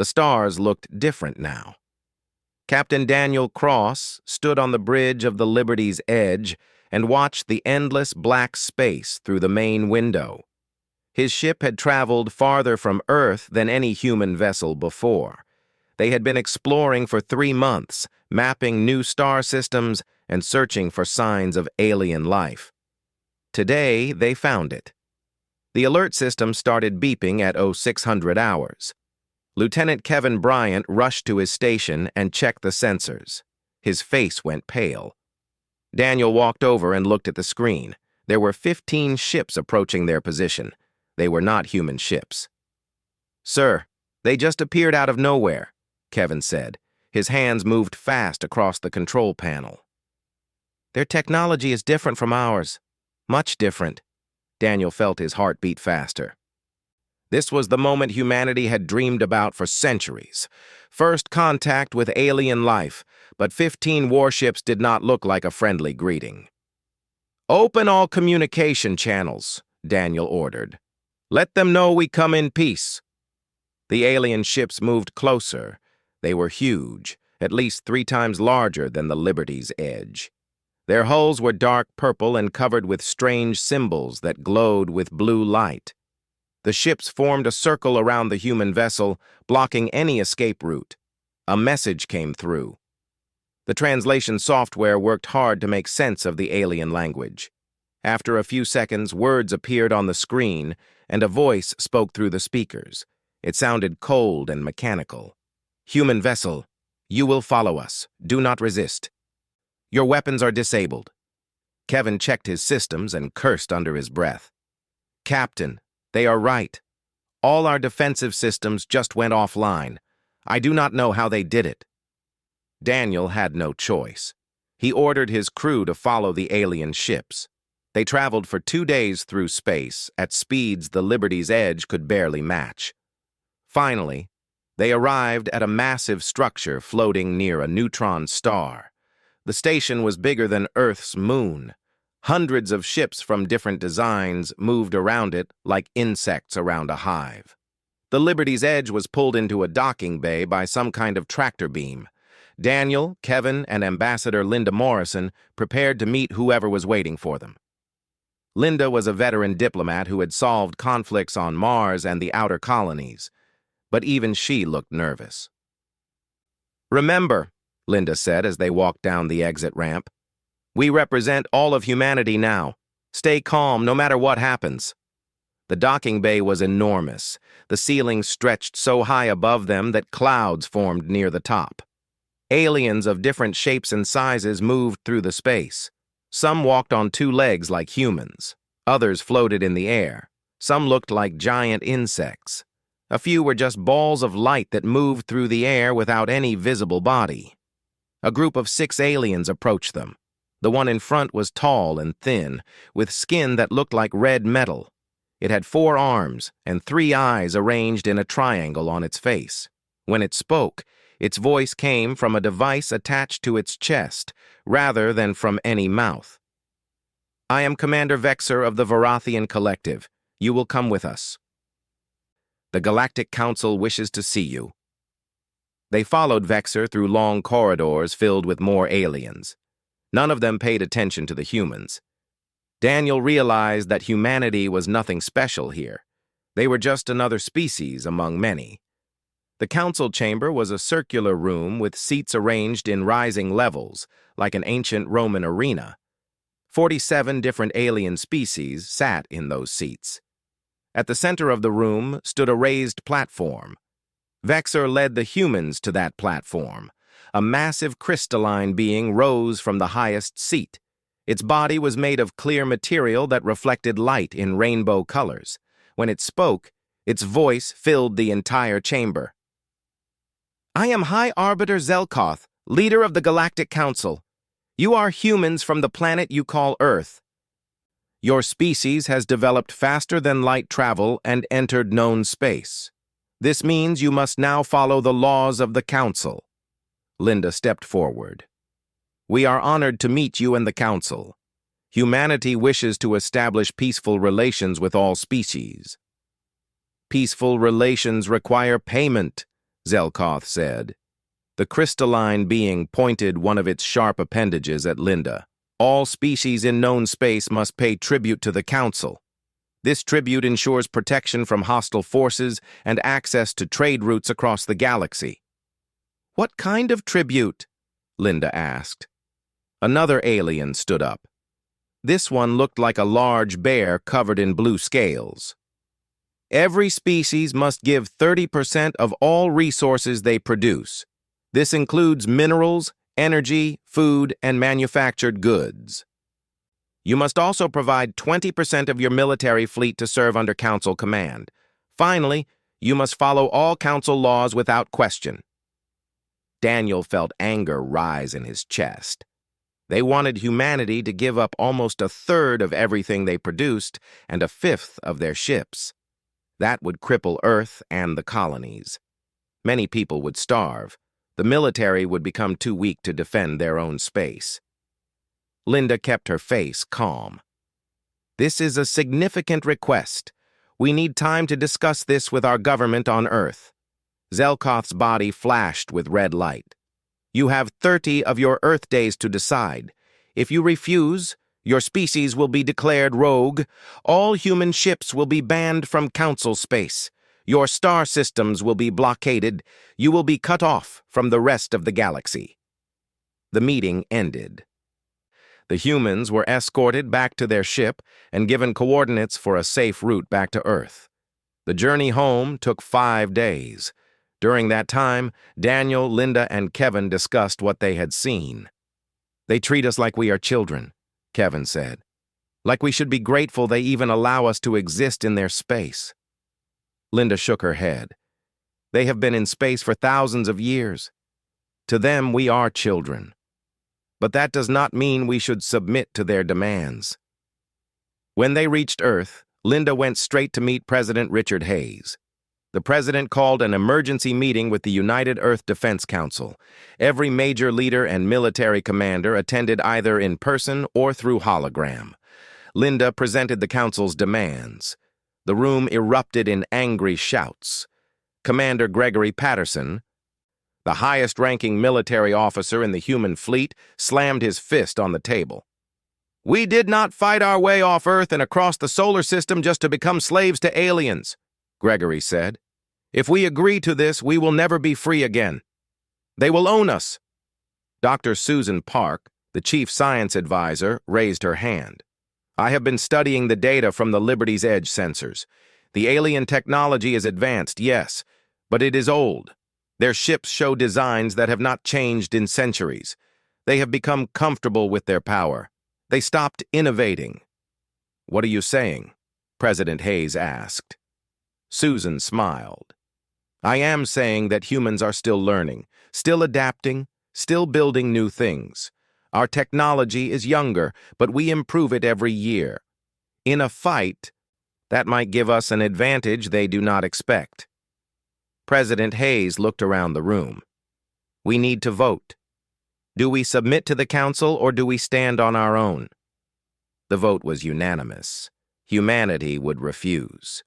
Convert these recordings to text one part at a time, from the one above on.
The stars looked different now. Captain Daniel Cross stood on the bridge of the Liberty's Edge and watched the endless black space through the main window. His ship had traveled farther from Earth than any human vessel before. They had been exploring for 3 months, mapping new star systems and searching for signs of alien life. Today, they found it. The alert system started beeping at 0600 hours. Lieutenant Kevin Bryant rushed to his station and checked the sensors. His face went pale. Daniel walked over and looked at the screen. There were 15 ships approaching their position. They were not human ships. "Sir, they just appeared out of nowhere," Kevin said. His hands moved fast across the control panel. "Their technology is different from ours. Much different." Daniel felt his heart beat faster. This was the moment humanity had dreamed about for centuries. First contact with alien life, but 15 warships did not look like a friendly greeting. "Open all communication channels," Daniel ordered. "Let them know we come in peace." The alien ships moved closer. They were huge, at least 3 times larger than the Liberty's Edge. Their hulls were dark purple and covered with strange symbols that glowed with blue light. The ships formed a circle around the human vessel, blocking any escape route. A message came through. The translation software worked hard to make sense of the alien language. After a few seconds, words appeared on the screen, and a voice spoke through the speakers. It sounded cold and mechanical. "Human vessel, you will follow us. Do not resist. Your weapons are disabled." Kevin checked his systems and cursed under his breath. "Captain, they are right. All our defensive systems just went offline. I do not know how they did it." Daniel had no choice. He ordered his crew to follow the alien ships. They traveled for 2 days through space at speeds the Liberty's Edge could barely match. Finally, they arrived at a massive structure floating near a neutron star. The station was bigger than Earth's moon. Hundreds of ships from different designs moved around it like insects around a hive. The Liberty's Edge was pulled into a docking bay by some kind of tractor beam. Daniel, Kevin, and Ambassador Linda Morrison prepared to meet whoever was waiting for them. Linda was a veteran diplomat who had solved conflicts on Mars and the outer colonies, but even she looked nervous. "Remember," Linda said as they walked down the exit ramp, "we represent all of humanity now. Stay calm no matter what happens." The docking bay was enormous. The ceiling stretched so high above them that clouds formed near the top. Aliens of different shapes and sizes moved through the space. Some walked on 2 legs like humans. Others floated in the air. Some looked like giant insects. A few were just balls of light that moved through the air without any visible body. A group of 6 aliens approached them. The one in front was tall and thin, with skin that looked like red metal. It had 4 arms and 3 eyes arranged in a triangle on its face. When it spoke, its voice came from a device attached to its chest, rather than from any mouth. "I am Commander Vexer of the Varathian Collective. You will come with us. The Galactic Council wishes to see you." They followed Vexer through long corridors filled with more aliens. None of them paid attention to the humans. Daniel realized that humanity was nothing special here. They were just another species among many. The council chamber was a circular room with seats arranged in rising levels, like an ancient Roman arena. 47 different alien species sat in those seats. At the center of the room stood a raised platform. Vexer led the humans to that platform. A massive crystalline being rose from the highest seat. Its body was made of clear material that reflected light in rainbow colors. When it spoke, its voice filled the entire chamber. "I am High Arbiter Zelkoth, leader of the Galactic Council. You are humans from the planet you call Earth. Your species has developed faster than light travel and entered known space. This means you must now follow the laws of the Council." Linda stepped forward. "We are honored to meet you and the Council. Humanity wishes to establish peaceful relations with all species." "Peaceful relations require payment," Zelkoth said. The crystalline being pointed one of its sharp appendages at Linda. All species in known space must pay tribute to the Council. This tribute ensures protection from hostile forces and access to trade routes across the galaxy. What kind of tribute? Linda asked. Another alien stood up. This one looked like a large bear covered in blue scales. Every species must give 30% of all resources they produce. This includes minerals, energy, food, and manufactured goods. You must also provide 20% of your military fleet to serve under Council command. Finally, you must follow all Council laws without question. Daniel felt anger rise in his chest. They wanted humanity to give up almost a third of everything they produced and a fifth of their ships. That would cripple Earth and the colonies. Many people would starve. The military would become too weak to defend their own space. Linda kept her face calm. This is a significant request. We need time to discuss this with our government on Earth. Zelkoth's body flashed with red light. You have 30 of your Earth days to decide. If you refuse, your species will be declared rogue. All human ships will be banned from Council space. Your star systems will be blockaded. You will be cut off from the rest of the galaxy. The meeting ended. The humans were escorted back to their ship and given coordinates for a safe route back to Earth. The journey home took 5 days. During that time, Daniel, Linda, and Kevin discussed what they had seen. They treat us like we are children, Kevin said. Like we should be grateful they even allow us to exist in their space. Linda shook her head. They have been in space for thousands of years. To them, we are children. But that does not mean we should submit to their demands. When they reached Earth, Linda went straight to meet President Richard Hayes. The president called an emergency meeting with the United Earth Defense Council. Every major leader and military commander attended either in person or through hologram. Linda presented the council's demands. The room erupted in angry shouts. Commander Gregory Patterson, the highest-ranking military officer in the human fleet, slammed his fist on the table. We did not fight our way off Earth and across the solar system just to become slaves to aliens, Gregory said. If we agree to this, we will never be free again. They will own us. Dr. Susan Park, the chief science advisor, raised her hand. I have been studying the data from the Liberty's Edge sensors. The alien technology is advanced, yes, but it is old. Their ships show designs that have not changed in centuries. They have become comfortable with their power. They stopped innovating. What are you saying? President Hayes asked. Susan smiled. I am saying that humans are still learning, still adapting, still building new things. Our technology is younger, but we improve it every year. In a fight, that might give us an advantage they do not expect. President Hayes looked around the room. We need to vote. Do we submit to the council or do we stand on our own? The vote was unanimous. Humanity would refuse.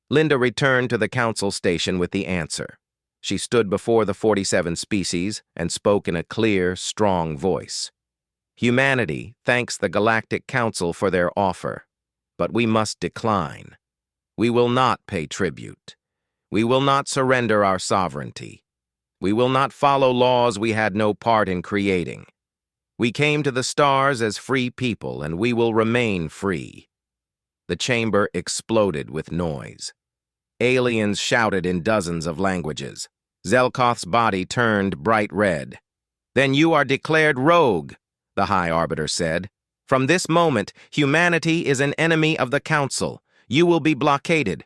Linda returned to the council station with the answer. She stood before the 47 species and spoke in a clear, strong voice. Humanity thanks the Galactic Council for their offer, but we must decline. We will not pay tribute. We will not surrender our sovereignty. We will not follow laws we had no part in creating. We came to the stars as free people, and we will remain free. The chamber exploded with noise. Aliens shouted in dozens of languages. Zelkoth's body turned bright red. Then you are declared rogue, the High Arbiter said. From this moment, humanity is an enemy of the Council. You will be blockaded.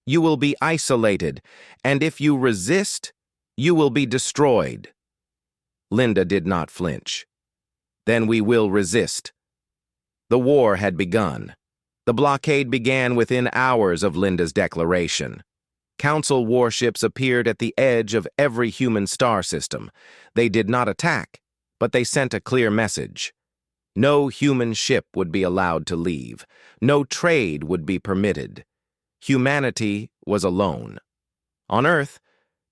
You will be isolated. And if you resist, you will be destroyed. Linda did not flinch. Then we will resist. The war had begun. The blockade began within hours of Linda's declaration. Council warships appeared at the edge of every human star system. They did not attack, but they sent a clear message. No human ship would be allowed to leave. No trade would be permitted. Humanity was alone. On Earth,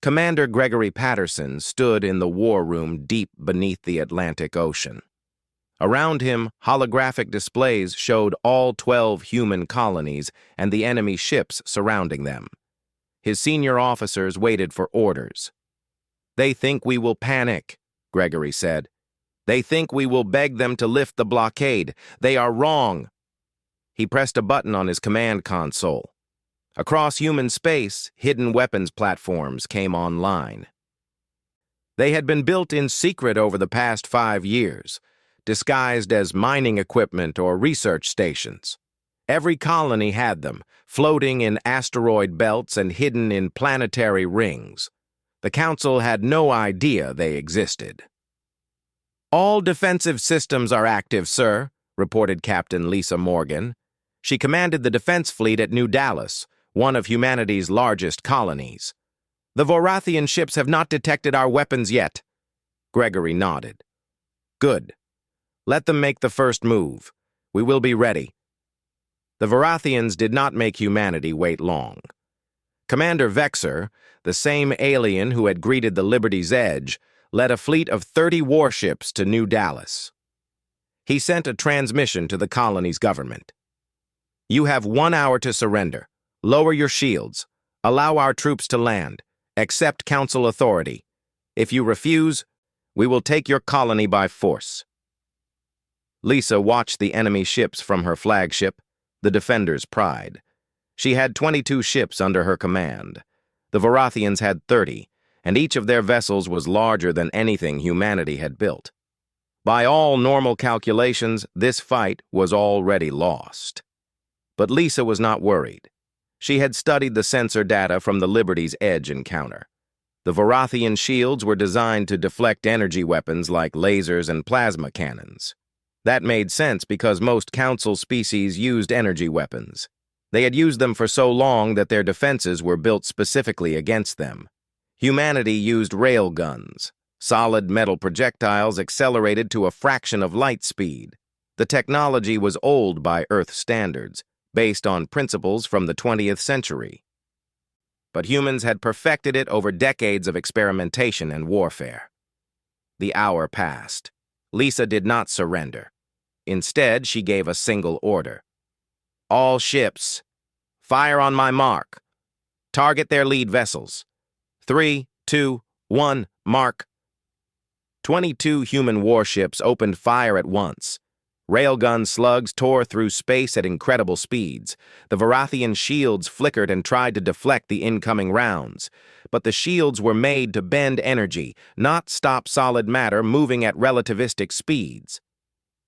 Commander Gregory Patterson stood in the war room deep beneath the Atlantic Ocean. Around him, holographic displays showed all 12 human colonies and the enemy ships surrounding them. His senior officers waited for orders. "They think we will panic," Gregory said. "They think we will beg them to lift the blockade. They are wrong." He pressed a button on his command console. Across human space, hidden weapons platforms came online. They had been built in secret over the past 5 years, disguised as mining equipment or research stations. Every colony had them, floating in asteroid belts and hidden in planetary rings. The Council had no idea they existed. "All defensive systems are active, sir," reported Captain Lisa Morgan. She commanded the defense fleet at New Dallas, one of humanity's largest colonies. "The Vorathian ships have not detected our weapons yet." Gregory nodded. "Good. Let them make the first move. We will be ready." The Vorathians did not make humanity wait long. Commander Vexer, the same alien who had greeted the Liberty's Edge, led a fleet of 30 warships to New Dallas. He sent a transmission to the colony's government. "You have 1 hour to surrender. Lower your shields. Allow our troops to land. Accept Council authority. If you refuse, we will take your colony by force." Lisa watched the enemy ships from her flagship, the Defender's Pride. She had 22 ships under her command. The Vorathians had 30, and each of their vessels was larger than anything humanity had built. By all normal calculations, this fight was already lost. But Lisa was not worried. She had studied the sensor data from the Liberty's Edge encounter. The Vorathian shields were designed to deflect energy weapons like lasers and plasma cannons. That made sense because most Council species used energy weapons. They had used them for so long that their defenses were built specifically against them. Humanity used rail guns, solid metal projectiles accelerated to a fraction of light speed. The technology was old by Earth standards, based on principles from the 20th century. But humans had perfected it over decades of experimentation and warfare. The hour passed. Lisa did not surrender. Instead, she gave a single order. "All ships, fire on my mark. Target their lead vessels. 3, 2, 1, mark." 22 human warships opened fire at once. Railgun slugs tore through space at incredible speeds. The Vorathian shields flickered and tried to deflect the incoming rounds. But the shields were made to bend energy, not stop solid matter moving at relativistic speeds.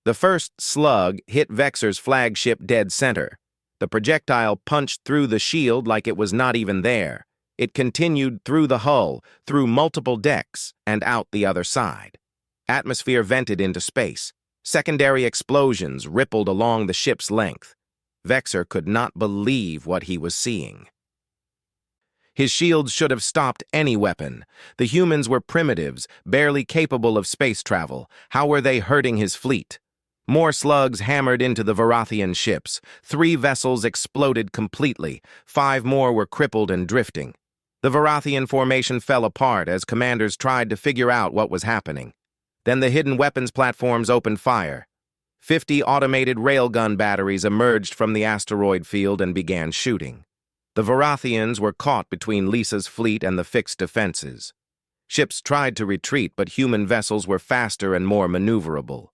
The first slug hit Vexer's flagship dead center. The projectile punched through the shield like it was not even there. It continued through the hull, through multiple decks, and out the other side. Atmosphere vented into space. Secondary explosions rippled along the ship's length. Vexer could not believe what he was seeing. His shields should have stopped any weapon. The humans were primitives, barely capable of space travel. How were they hurting his fleet? More slugs hammered into the Vorathian ships. 3 vessels exploded completely. 5 more were crippled and drifting. The Vorathian formation fell apart as commanders tried to figure out what was happening. Then the hidden weapons platforms opened fire. 50 automated railgun batteries emerged from the asteroid field and began shooting. The Vorathians were caught between Lisa's fleet and the fixed defenses. Ships tried to retreat, but human vessels were faster and more maneuverable.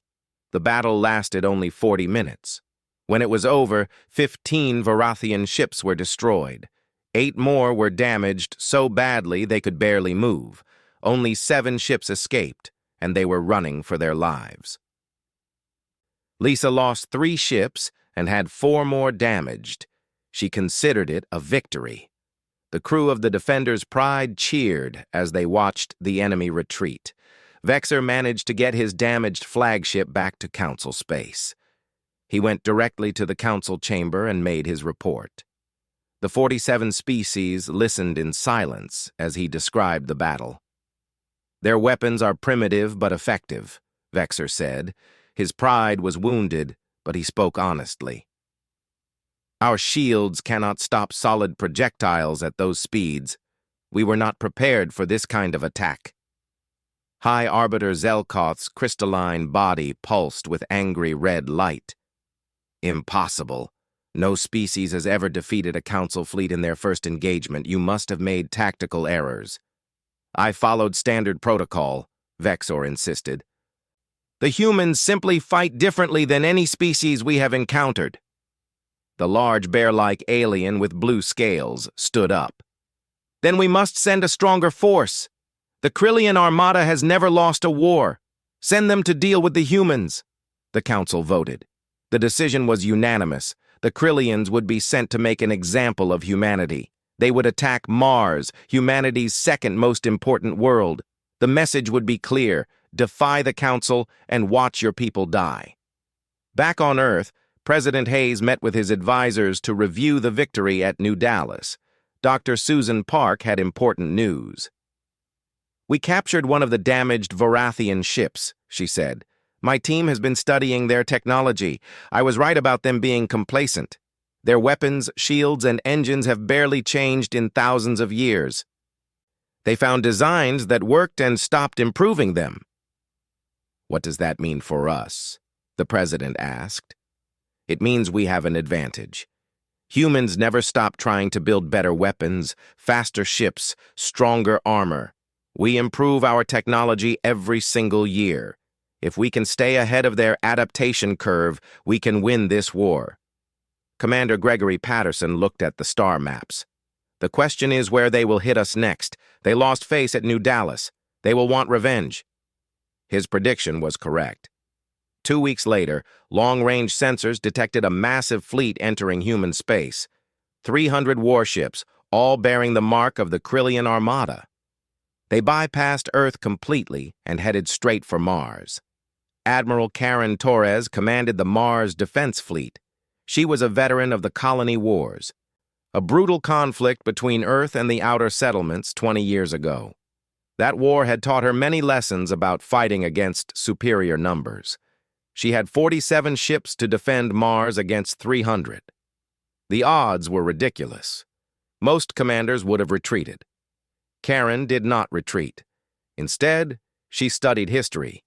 The battle lasted only 40 minutes. When it was over, 15 Vorathian ships were destroyed. 8 more were damaged so badly they could barely move. Only 7 ships escaped, and they were running for their lives. Lisa lost 3 ships and had 4 more damaged. She considered it a victory. The crew of the Defender's Pride cheered as they watched the enemy retreat. Vexer managed to get his damaged flagship back to Council space. He went directly to the Council chamber and made his report. The 47 species listened in silence as he described the battle. "Their weapons are primitive but effective," Vexer said. His pride was wounded, but he spoke honestly. "Our shields cannot stop solid projectiles at those speeds. We were not prepared for this kind of attack. High Arbiter Zelkoth's crystalline body pulsed with angry red light. Impossible. No species has ever defeated a council fleet in their first engagement. You must have made tactical errors. I followed standard protocol, Vexor insisted. The humans simply fight differently than any species we have encountered. The large bear-like alien with blue scales stood up. Then we must send a stronger force. The Krillian Armada has never lost a war. Send them to deal with the humans. The council voted. The decision was unanimous. The Krillians would be sent to make an example of humanity. They would attack Mars, humanity's second most important world. The message would be clear: defy the council and watch your people die. Back on Earth, President Hayes met with his advisors to review the victory at New Dallas. Dr. Susan Park had important news. We captured one of the damaged Vorathian ships, she said. My team has been studying their technology. I was right about them being complacent. Their weapons, shields, and engines have barely changed in thousands of years. They found designs that worked and stopped improving them. What does that mean for us? The president asked. It means we have an advantage. Humans never stop trying to build better weapons, faster ships, stronger armor. We improve our technology every single year. If we can stay ahead of their adaptation curve, we can win this war. Commander Gregory Patterson looked at the star maps. The question is where they will hit us next. They lost face at New Dallas. They will want revenge. His prediction was correct. 2 weeks later, long-range sensors detected a massive fleet entering human space. 300 warships, all bearing the mark of the Krillian Armada. They bypassed Earth completely and headed straight for Mars. Admiral Karen Torres commanded the Mars Defense Fleet. She was a veteran of the Colony Wars, a brutal conflict between Earth and the outer settlements 20 years ago. That war had taught her many lessons about fighting against superior numbers. She had 47 ships to defend Mars against 300. The odds were ridiculous. Most commanders would have retreated. Karen did not retreat. Instead, she studied history.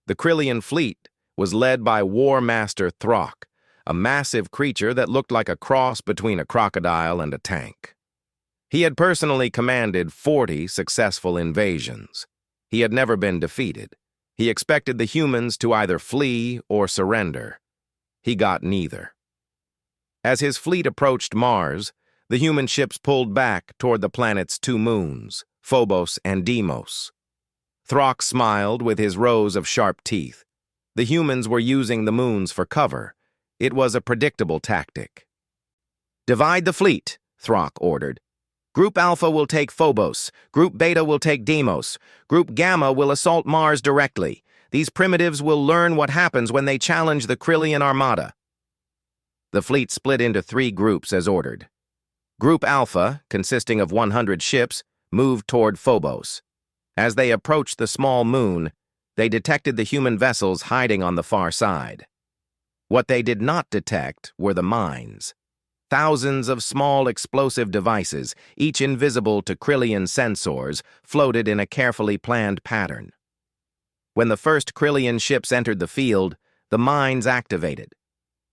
The Krillian fleet was led by War Master Throck, a massive creature that looked like a cross between a crocodile and a tank. He had personally commanded 40 successful invasions. He had never been defeated. He expected the humans to either flee or surrender. He got neither. As his fleet approached Mars, the human ships pulled back toward the planet's 2 moons, Phobos and Deimos. Throck smiled with his rows of sharp teeth. The humans were using the moons for cover. It was a predictable tactic. "Divide the fleet," Throck ordered. "Group Alpha will take Phobos. Group Beta will take Deimos. Group Gamma will assault Mars directly. These primitives will learn what happens when they challenge the Krillian Armada." The fleet split into 3 groups as ordered. Group Alpha, consisting of 100 ships, moved toward Phobos. As they approached the small moon, they detected the human vessels hiding on the far side. What they did not detect were the mines. Thousands of small explosive devices, each invisible to Krillian sensors, floated in a carefully planned pattern. When the first Krillian ships entered the field, the mines activated.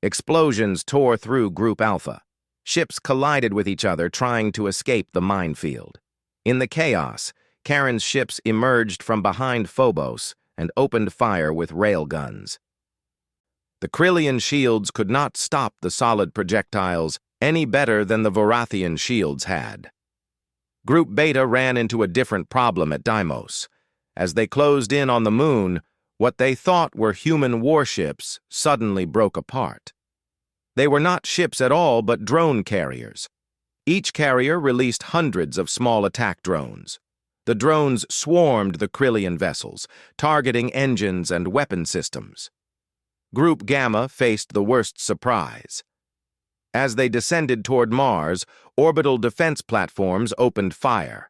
Explosions tore through Group Alpha. Ships collided with each other, trying to escape the minefield. In the chaos, Karen's ships emerged from behind Phobos and opened fire with railguns. The Krillian shields could not stop the solid projectiles any better than the Vorathian shields had. Group Beta ran into a different problem at Deimos. As they closed in on the moon, what they thought were human warships suddenly broke apart. They were not ships at all, but drone carriers. Each carrier released hundreds of small attack drones. The drones swarmed the Krillian vessels, targeting engines and weapon systems. Group Gamma faced the worst surprise. As they descended toward Mars, orbital defense platforms opened fire.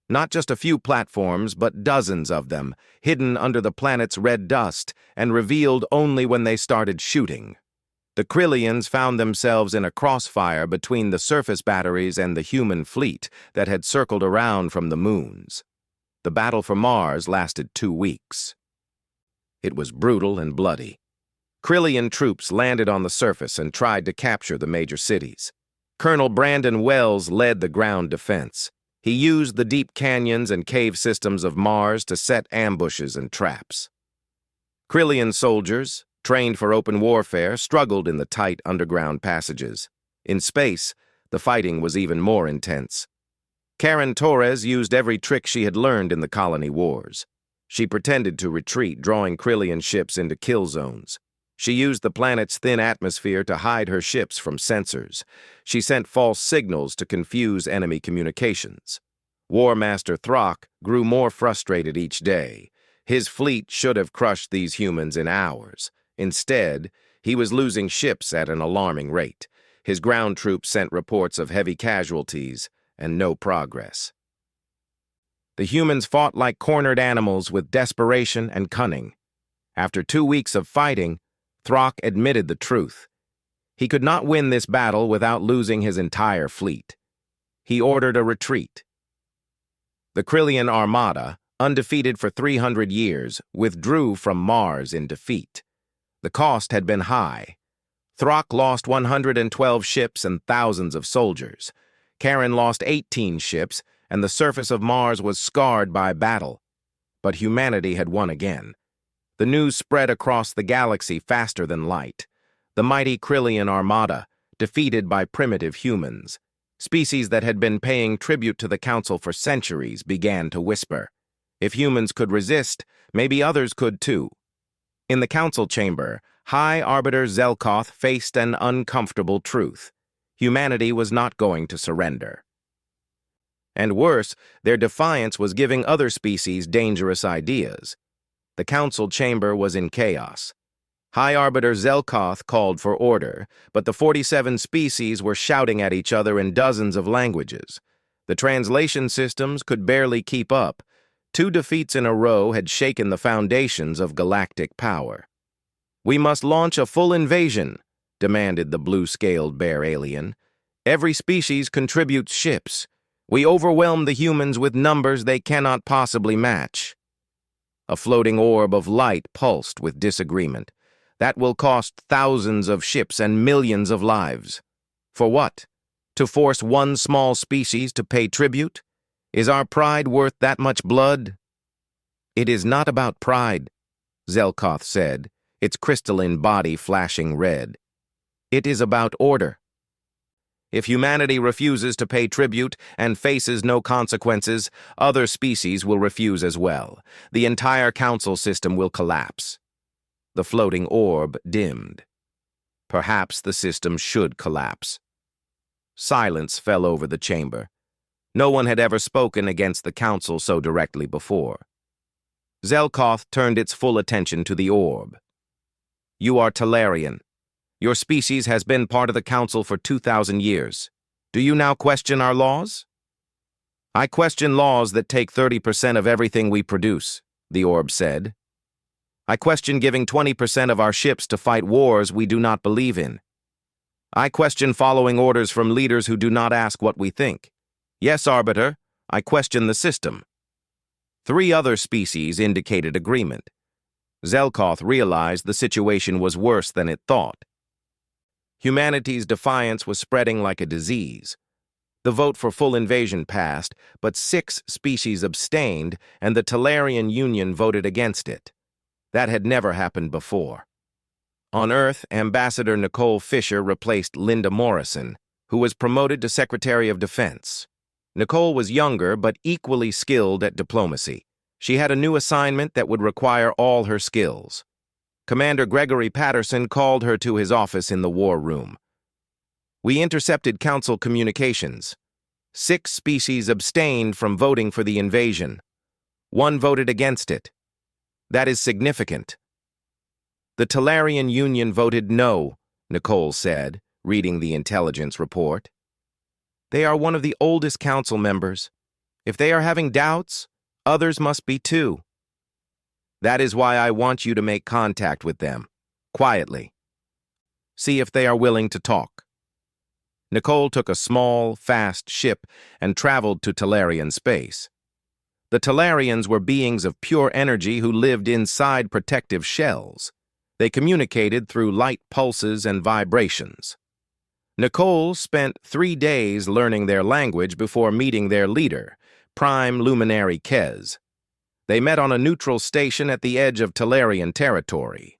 Not just a few platforms, but dozens of them, hidden under the planet's red dust and revealed only when they started shooting. The Krillians found themselves in a crossfire between the surface batteries and the human fleet that had circled around from the moons. The battle for Mars lasted 2 weeks. It was brutal and bloody. Krillian troops landed on the surface and tried to capture the major cities. Colonel Brandon Wells led the ground defense. He used the deep canyons and cave systems of Mars to set ambushes and traps. Krillian soldiers, trained for open warfare, struggled in the tight underground passages. In space, the fighting was even more intense. Karen Torres used every trick she had learned in the colony wars. She pretended to retreat, drawing Krillian ships into kill zones. She used the planet's thin atmosphere to hide her ships from sensors. She sent false signals to confuse enemy communications. War Master Throck grew more frustrated each day. His fleet should have crushed these humans in hours. Instead, he was losing ships at an alarming rate. His ground troops sent reports of heavy casualties and no progress. The humans fought like cornered animals with desperation and cunning. After 2 weeks of fighting, Throck admitted the truth. He could not win this battle without losing his entire fleet. He ordered a retreat. The Krillian Armada, undefeated for 300 years, withdrew from Mars in defeat. The cost had been high. Throck lost 112 ships and thousands of soldiers. Karen lost 18 ships, and the surface of Mars was scarred by battle. But humanity had won again. The news spread across the galaxy faster than light. The mighty Krillian Armada, defeated by primitive humans. Species that had been paying tribute to the Council for centuries began to whisper. If humans could resist, maybe others could too. In the Council chamber, High Arbiter Zelkoth faced an uncomfortable truth. Humanity was not going to surrender. And worse, their defiance was giving other species dangerous ideas. The Council chamber was in chaos. High Arbiter Zelkoth called for order, but the 47 species were shouting at each other in dozens of languages. The translation systems could barely keep up. 2 defeats in a row had shaken the foundations of galactic power. "We must launch a full invasion," demanded the blue-scaled bear alien. "Every species contributes ships. We overwhelm the humans with numbers they cannot possibly match." A floating orb of light pulsed with disagreement. "That will cost thousands of ships and millions of lives." "For what? To force one small species to pay tribute? Is our pride worth that much blood?" "It is not about pride," Zelkoth said, its crystalline body flashing red. "It is about order. If humanity refuses to pay tribute and faces no consequences, other species will refuse as well. The entire council system will collapse." The floating orb dimmed. Perhaps the system should collapse. Silence fell over the chamber. No one had ever spoken against the council so directly before. Zelkoth turned its full attention to the orb. "You are Talarian. Your species has been part of the council for 2,000 years. Do you now question our laws?" "I question laws that take 30% of everything we produce," the orb said. "I question giving 20% of our ships to fight wars we do not believe in. I question following orders from leaders who do not ask what we think. Yes, Arbiter, I question the system." 3 other species indicated agreement. Zelkoth realized the situation was worse than it thought. Humanity's defiance was spreading like a disease. The vote for full invasion passed, but 6 species abstained, and the Talarian Union voted against it. That had never happened before. On Earth, Ambassador Nicole Fisher replaced Linda Morrison, who was promoted to Secretary of Defense. Nicole was younger but equally skilled at diplomacy. She had a new assignment that would require all her skills. Commander Gregory Patterson called her to his office in the war room. "We intercepted council communications. 6 species abstained from voting for the invasion. 1 voted against it. That is significant." "The Talarian Union voted no," Nicole said, reading the intelligence report. "They are one of the oldest council members. If they are having doubts, others must be too. That is why I want you to make contact with them, quietly." See if they are willing to talk. Nicole took a small, fast ship and traveled to Talarian space. The Talarians were beings of pure energy who lived inside protective shells. They communicated through light pulses and vibrations. Nicole spent 3 days learning their language before meeting their leader, Prime Luminary Kez. They met on a neutral station at the edge of Talarian territory.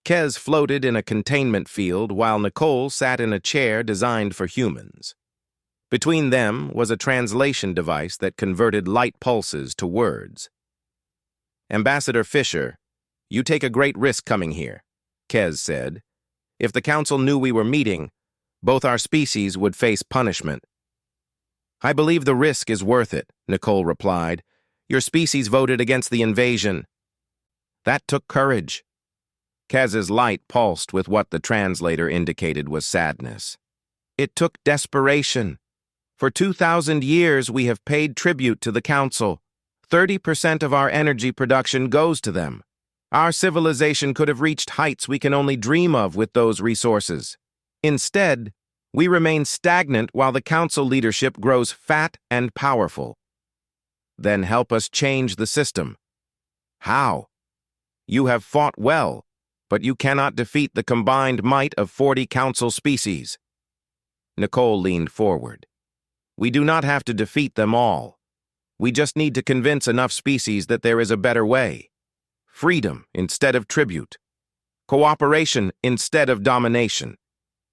Kez floated in a containment field while Nicole sat in a chair designed for humans. Between them was a translation device that converted light pulses to words. "Ambassador Fisher, you take a great risk coming here," Kez said. "If the Council knew we were meeting, both our species would face punishment." "I believe the risk is worth it," Nicole replied. "Your species voted against the invasion." "That took courage." Kez's light pulsed with what the translator indicated was sadness. "It took desperation. For 2,000 years we have paid tribute to the Council. 30% of our energy production goes to them. Our civilization could have reached heights we can only dream of with those resources. Instead, we remain stagnant while the Council leadership grows fat and powerful." "Then help us change the system." "How?" "You have fought well, but you cannot defeat the combined might of 40 Council species." Nicole leaned forward. "We do not have to defeat them all. We just need to convince enough species that there is a better way. Freedom instead of tribute. Cooperation instead of domination.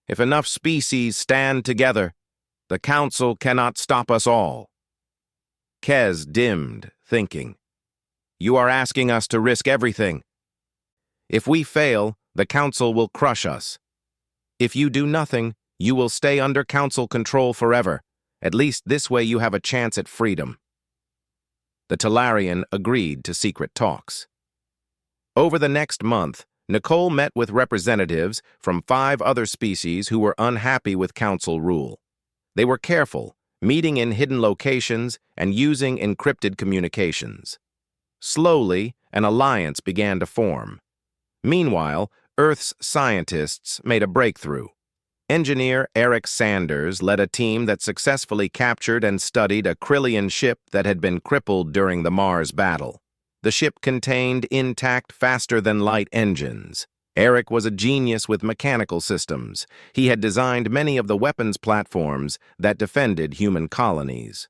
If enough species stand together, the Council cannot stop us all." Kez dimmed, thinking. "You are asking us to risk everything. If we fail, the Council will crush us. If you do nothing, you will stay under Council control forever. At least this way you have a chance at freedom." The Talarian agreed to secret talks. Over the next month, Nicole met with representatives from 5 other species who were unhappy with Council rule. They were careful, meeting in hidden locations and using encrypted communications. Slowly, an alliance began to form. Meanwhile, Earth's scientists made a breakthrough. Engineer Eric Sanders led a team that successfully captured and studied a Krillian ship that had been crippled during the Mars battle. The ship contained intact, faster-than-light engines. Eric was a genius with mechanical systems. He had designed many of the weapons platforms that defended human colonies.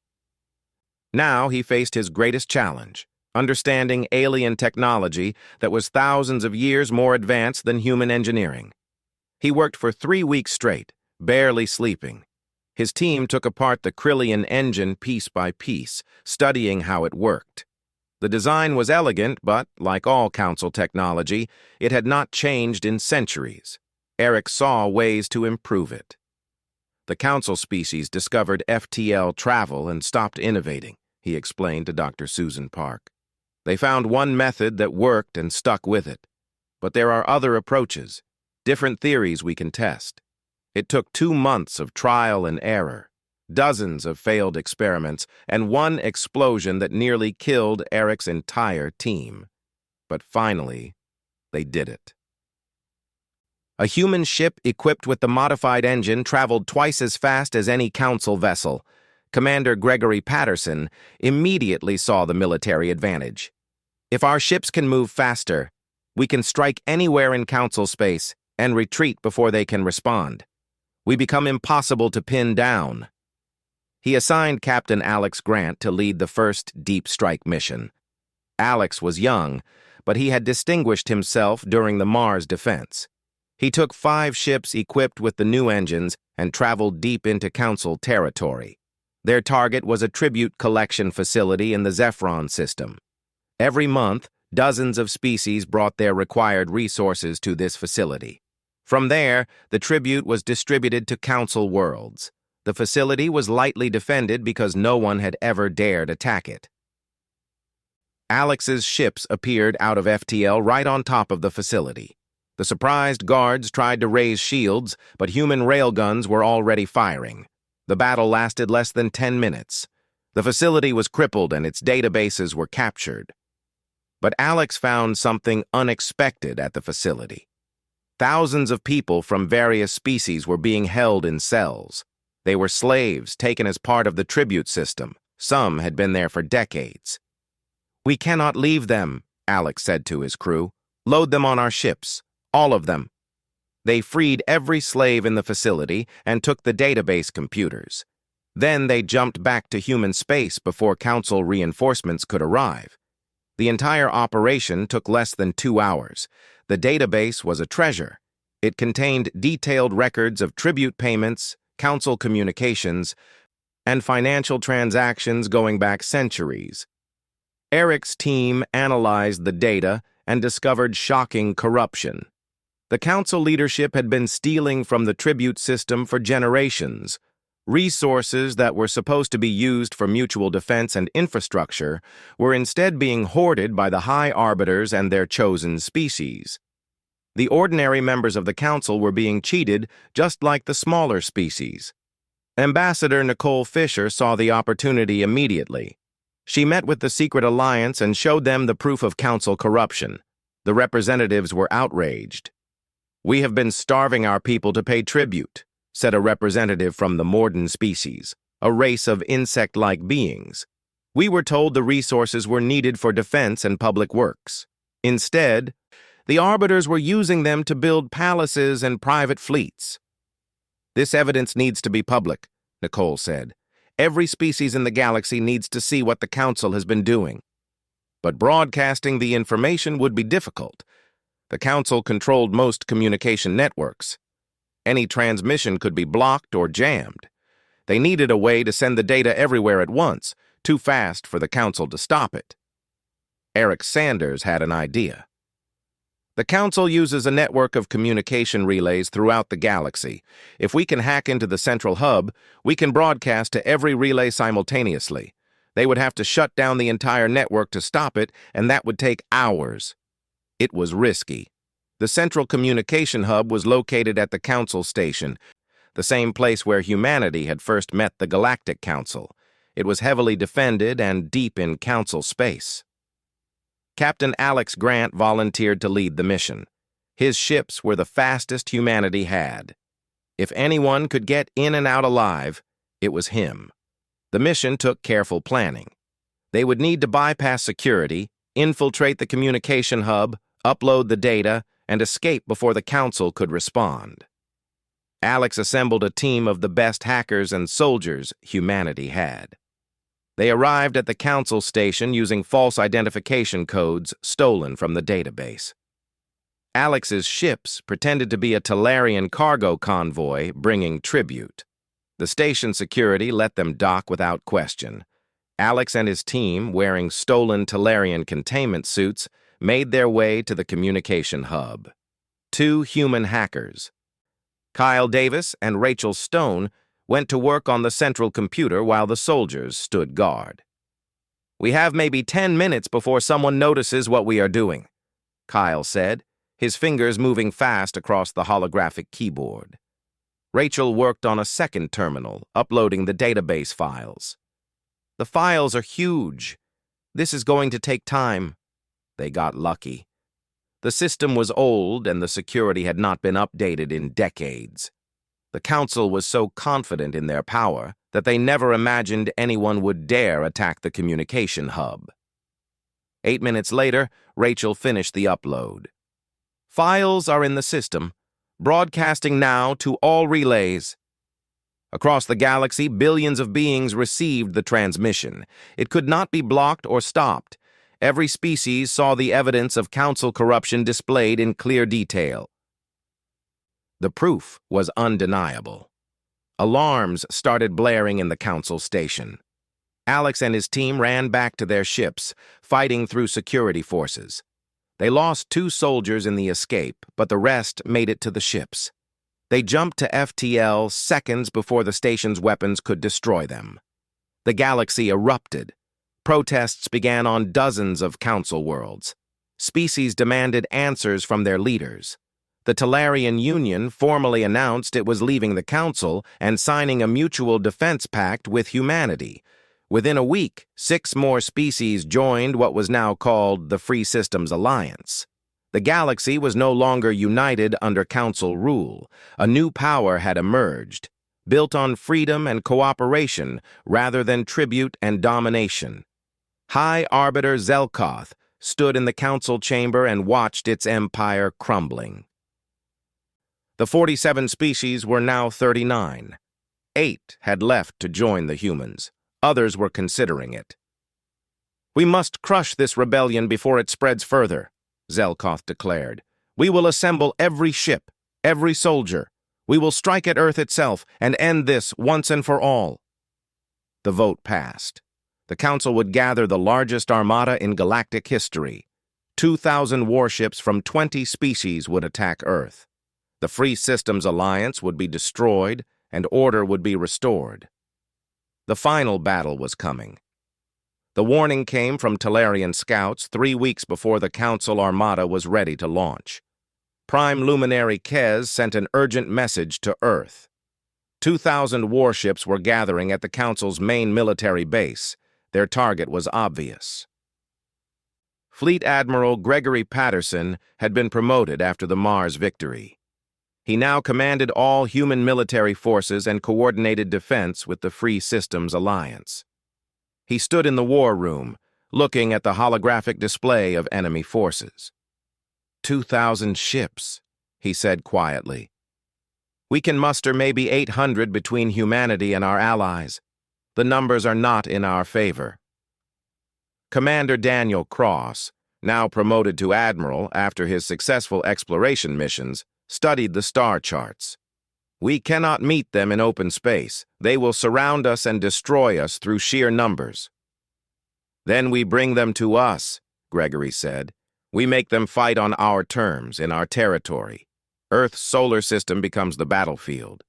Now he faced his greatest challenge, understanding alien technology that was thousands of years more advanced than human engineering. He worked for 3 weeks straight, barely sleeping. His team took apart the Krillian engine piece by piece, studying how it worked. The design was elegant, but, like all Council technology, it had not changed in centuries. Eric saw ways to improve it. The Council species discovered FTL travel and stopped innovating, he explained to Dr. Susan Park. They found one method that worked and stuck with it. But there are other approaches, different theories we can test. It took 2 months of trial and error, dozens of failed experiments, and one explosion that nearly killed Eric's entire team. But finally, they did it. A human ship equipped with the modified engine traveled twice as fast as any Council vessel. Commander Gregory Patterson immediately saw the military advantage. "If our ships can move faster, we can strike anywhere in Council space and retreat before they can respond. We become impossible to pin down." He assigned Captain Alex Grant to lead the first deep strike mission. Alex was young, but he had distinguished himself during the Mars defense. He took 5 ships equipped with the new engines and traveled deep into Council territory. Their target was a tribute collection facility in the Zephyron system. Every month, dozens of species brought their required resources to this facility. From there, the tribute was distributed to Council worlds. The facility was lightly defended because no one had ever dared attack it. Alex's ships appeared out of FTL right on top of the facility. The surprised guards tried to raise shields, but human railguns were already firing. The battle lasted less than 10 minutes. The facility was crippled and its databases were captured. But Alex found something unexpected at the facility. Thousands of people from various species were being held in cells. They were slaves taken as part of the tribute system. Some had been there for decades. "We cannot leave them," Alex said to his crew. "Load them on our ships. All of them." They freed every slave in the facility and took the database computers. Then they jumped back to human space before Council reinforcements could arrive. The entire operation took less than 2 hours. The database was a treasure. It contained detailed records of tribute payments, Council communications, and financial transactions going back centuries. Eric's team analyzed the data and discovered shocking corruption. The Council leadership had been stealing from the tribute system for generations. Resources that were supposed to be used for mutual defense and infrastructure were instead being hoarded by the High Arbiters and their chosen species. The ordinary members of the Council were being cheated just like the smaller species. Ambassador Nicole Fisher saw the opportunity immediately. She met with the Secret Alliance and showed them the proof of Council corruption. The representatives were outraged. "We have been starving our people to pay tribute," said a representative from the Morden species, a race of insect-like beings. "We were told the resources were needed for defense and public works. Instead, the Arbiters were using them to build palaces and private fleets." "This evidence needs to be public," Nicole said. "Every species in the galaxy needs to see what the Council has been doing." But broadcasting the information would be difficult. The Council controlled most communication networks. Any transmission could be blocked or jammed. They needed a way to send the data everywhere at once, too fast for the Council to stop it. Eric Sanders had an idea. "The Council uses a network of communication relays throughout the galaxy. If we can hack into the central hub, we can broadcast to every relay simultaneously. They would have to shut down the entire network to stop it, and that would take hours." It was risky. The central communication hub was located at the Council station, the same place where humanity had first met the Galactic Council. It was heavily defended and deep in Council space. Captain Alex Grant volunteered to lead the mission. His ships were the fastest humanity had. If anyone could get in and out alive, it was him. The mission took careful planning. They would need to bypass security, infiltrate the communication hub, upload the data, and escape before the Council could respond. Alex assembled a team of the best hackers and soldiers humanity had. They arrived at the Council station using false identification codes stolen from the database. Alex's ships pretended to be a Talarian cargo convoy bringing tribute. The station security let them dock without question. Alex and his team, wearing stolen Talarian containment suits, made their way to the communication hub. 2 human hackers, Kyle Davis and Rachel Stone, went to work on the central computer while the soldiers stood guard. "We have maybe 10 minutes before someone notices what we are doing," Kyle said, his fingers moving fast across the holographic keyboard. Rachel worked on a second terminal, uploading the database files. "The files are huge. This is going to take time." They got lucky. The system was old and the security had not been updated in decades. The Council was so confident in their power that they never imagined anyone would dare attack the communication hub. 8 minutes later, Rachel finished the upload. "Files are in the system. Broadcasting now to all relays." Across the galaxy, billions of beings received the transmission. It could not be blocked or stopped. Every species saw the evidence of Council corruption displayed in clear detail. The proof was undeniable. Alarms started blaring in the Council station. Alex and his team ran back to their ships, fighting through security forces. They lost 2 soldiers in the escape, but the rest made it to the ships. They jumped to FTL seconds before the station's weapons could destroy them. The galaxy erupted. Protests began on dozens of Council worlds. Species demanded answers from their leaders. The Talarian Union formally announced it was leaving the Council and signing a mutual defense pact with humanity. Within a week, 6 more species joined what was now called the Free Systems Alliance. The galaxy was no longer united under Council rule. A new power had emerged, built on freedom and cooperation rather than tribute and domination. High Arbiter Zelkoth stood in the Council chamber and watched its empire crumbling. The 47 species were now 39. 8 had left to join the humans. Others were considering it. "We must crush this rebellion before it spreads further," Zelkoth declared. "We will assemble every ship, every soldier. We will strike at Earth itself and end this once and for all." The vote passed. The Council would gather the largest armada in galactic history. 2,000 warships from 20 species would attack Earth. The Free Systems Alliance would be destroyed and order would be restored. The final battle was coming. The warning came from Talarian scouts 3 weeks before the Council armada was ready to launch. Prime Luminary Kez sent an urgent message to Earth. 2,000 warships were gathering at the Council's main military base. Their target was obvious. Fleet Admiral Gregory Patterson had been promoted after the Mars victory. He now commanded all human military forces and coordinated defense with the Free Systems Alliance. He stood in the war room, looking at the holographic display of enemy forces. 2,000 ships, he said quietly. "We can muster maybe 800 between humanity and our allies. The numbers are not in our favor." Commander Daniel Cross, now promoted to Admiral after his successful exploration missions, studied the star charts. "We cannot meet them in open space. They will surround us and destroy us through sheer numbers." "Then we bring them to us," Gregory said. "We make them fight on our terms, in our territory. Earth's solar system becomes the battlefield."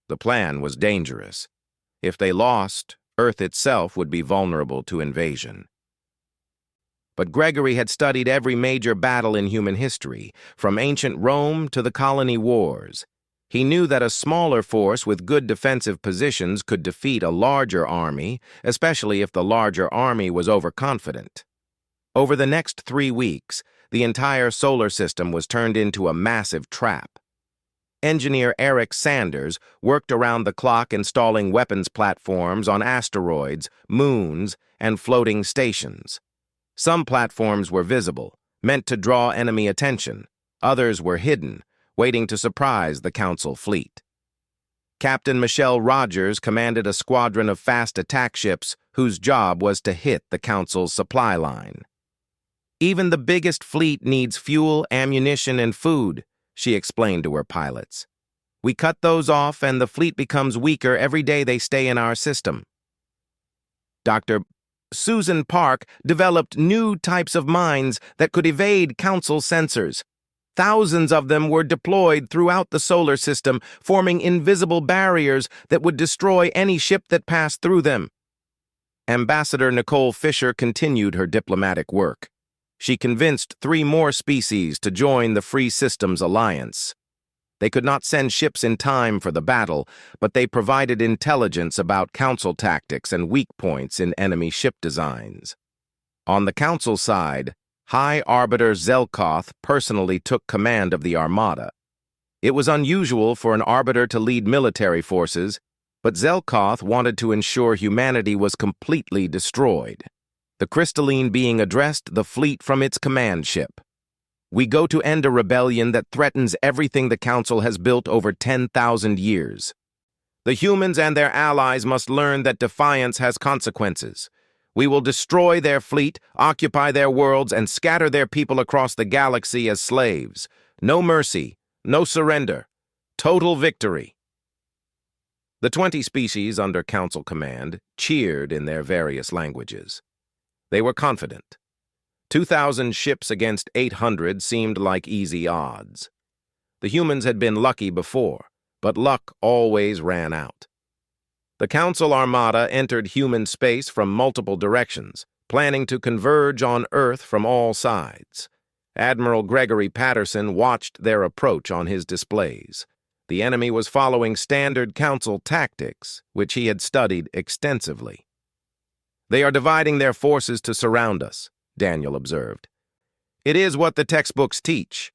The plan was dangerous. If they lost, Earth itself would be vulnerable to invasion. But Gregory had studied every major battle in human history, from ancient Rome to the colony wars. He knew that a smaller force with good defensive positions could defeat a larger army, especially if the larger army was overconfident. Over the next 3 weeks, the entire solar system was turned into a massive trap. Engineer Eric Sanders worked around the clock installing weapons platforms on asteroids, moons, and floating stations. Some platforms were visible, meant to draw enemy attention. Others were hidden, waiting to surprise the Council fleet. Captain Michelle Rogers commanded a squadron of fast attack ships whose job was to hit the Council's supply line. "Even the biggest fleet needs fuel, ammunition, and food," she explained to her pilots. "We cut those off and the fleet becomes weaker every day they stay in our system." Dr. Susan Park developed new types of mines that could evade Council sensors. Thousands of them were deployed throughout the solar system, forming invisible barriers that would destroy any ship that passed through them. Ambassador Nicole Fisher continued her diplomatic work. She convinced 3 more species to join the Free Systems Alliance. They could not send ships in time for the battle, but they provided intelligence about Council tactics and weak points in enemy ship designs. On the Council side, High Arbiter Zelkoth personally took command of the armada. It was unusual for an arbiter to lead military forces, but Zelkoth wanted to ensure humanity was completely destroyed. The crystalline being addressed the fleet from its command ship. "We go to end a rebellion that threatens everything the Council has built over 10,000 years. The humans and their allies must learn that defiance has consequences. We will destroy their fleet, occupy their worlds, and scatter their people across the galaxy as slaves. No mercy, no surrender. Total victory." The 20 species under Council command cheered in their various languages. They were confident. 2,000 ships against 800 seemed like easy odds. The humans had been lucky before, but luck always ran out. The Council armada entered human space from multiple directions, planning to converge on Earth from all sides. Admiral Gregory Patterson watched their approach on his displays. The enemy was following standard Council tactics, which he had studied extensively. "They are dividing their forces to surround us," Daniel observed. It is what the textbooks teach.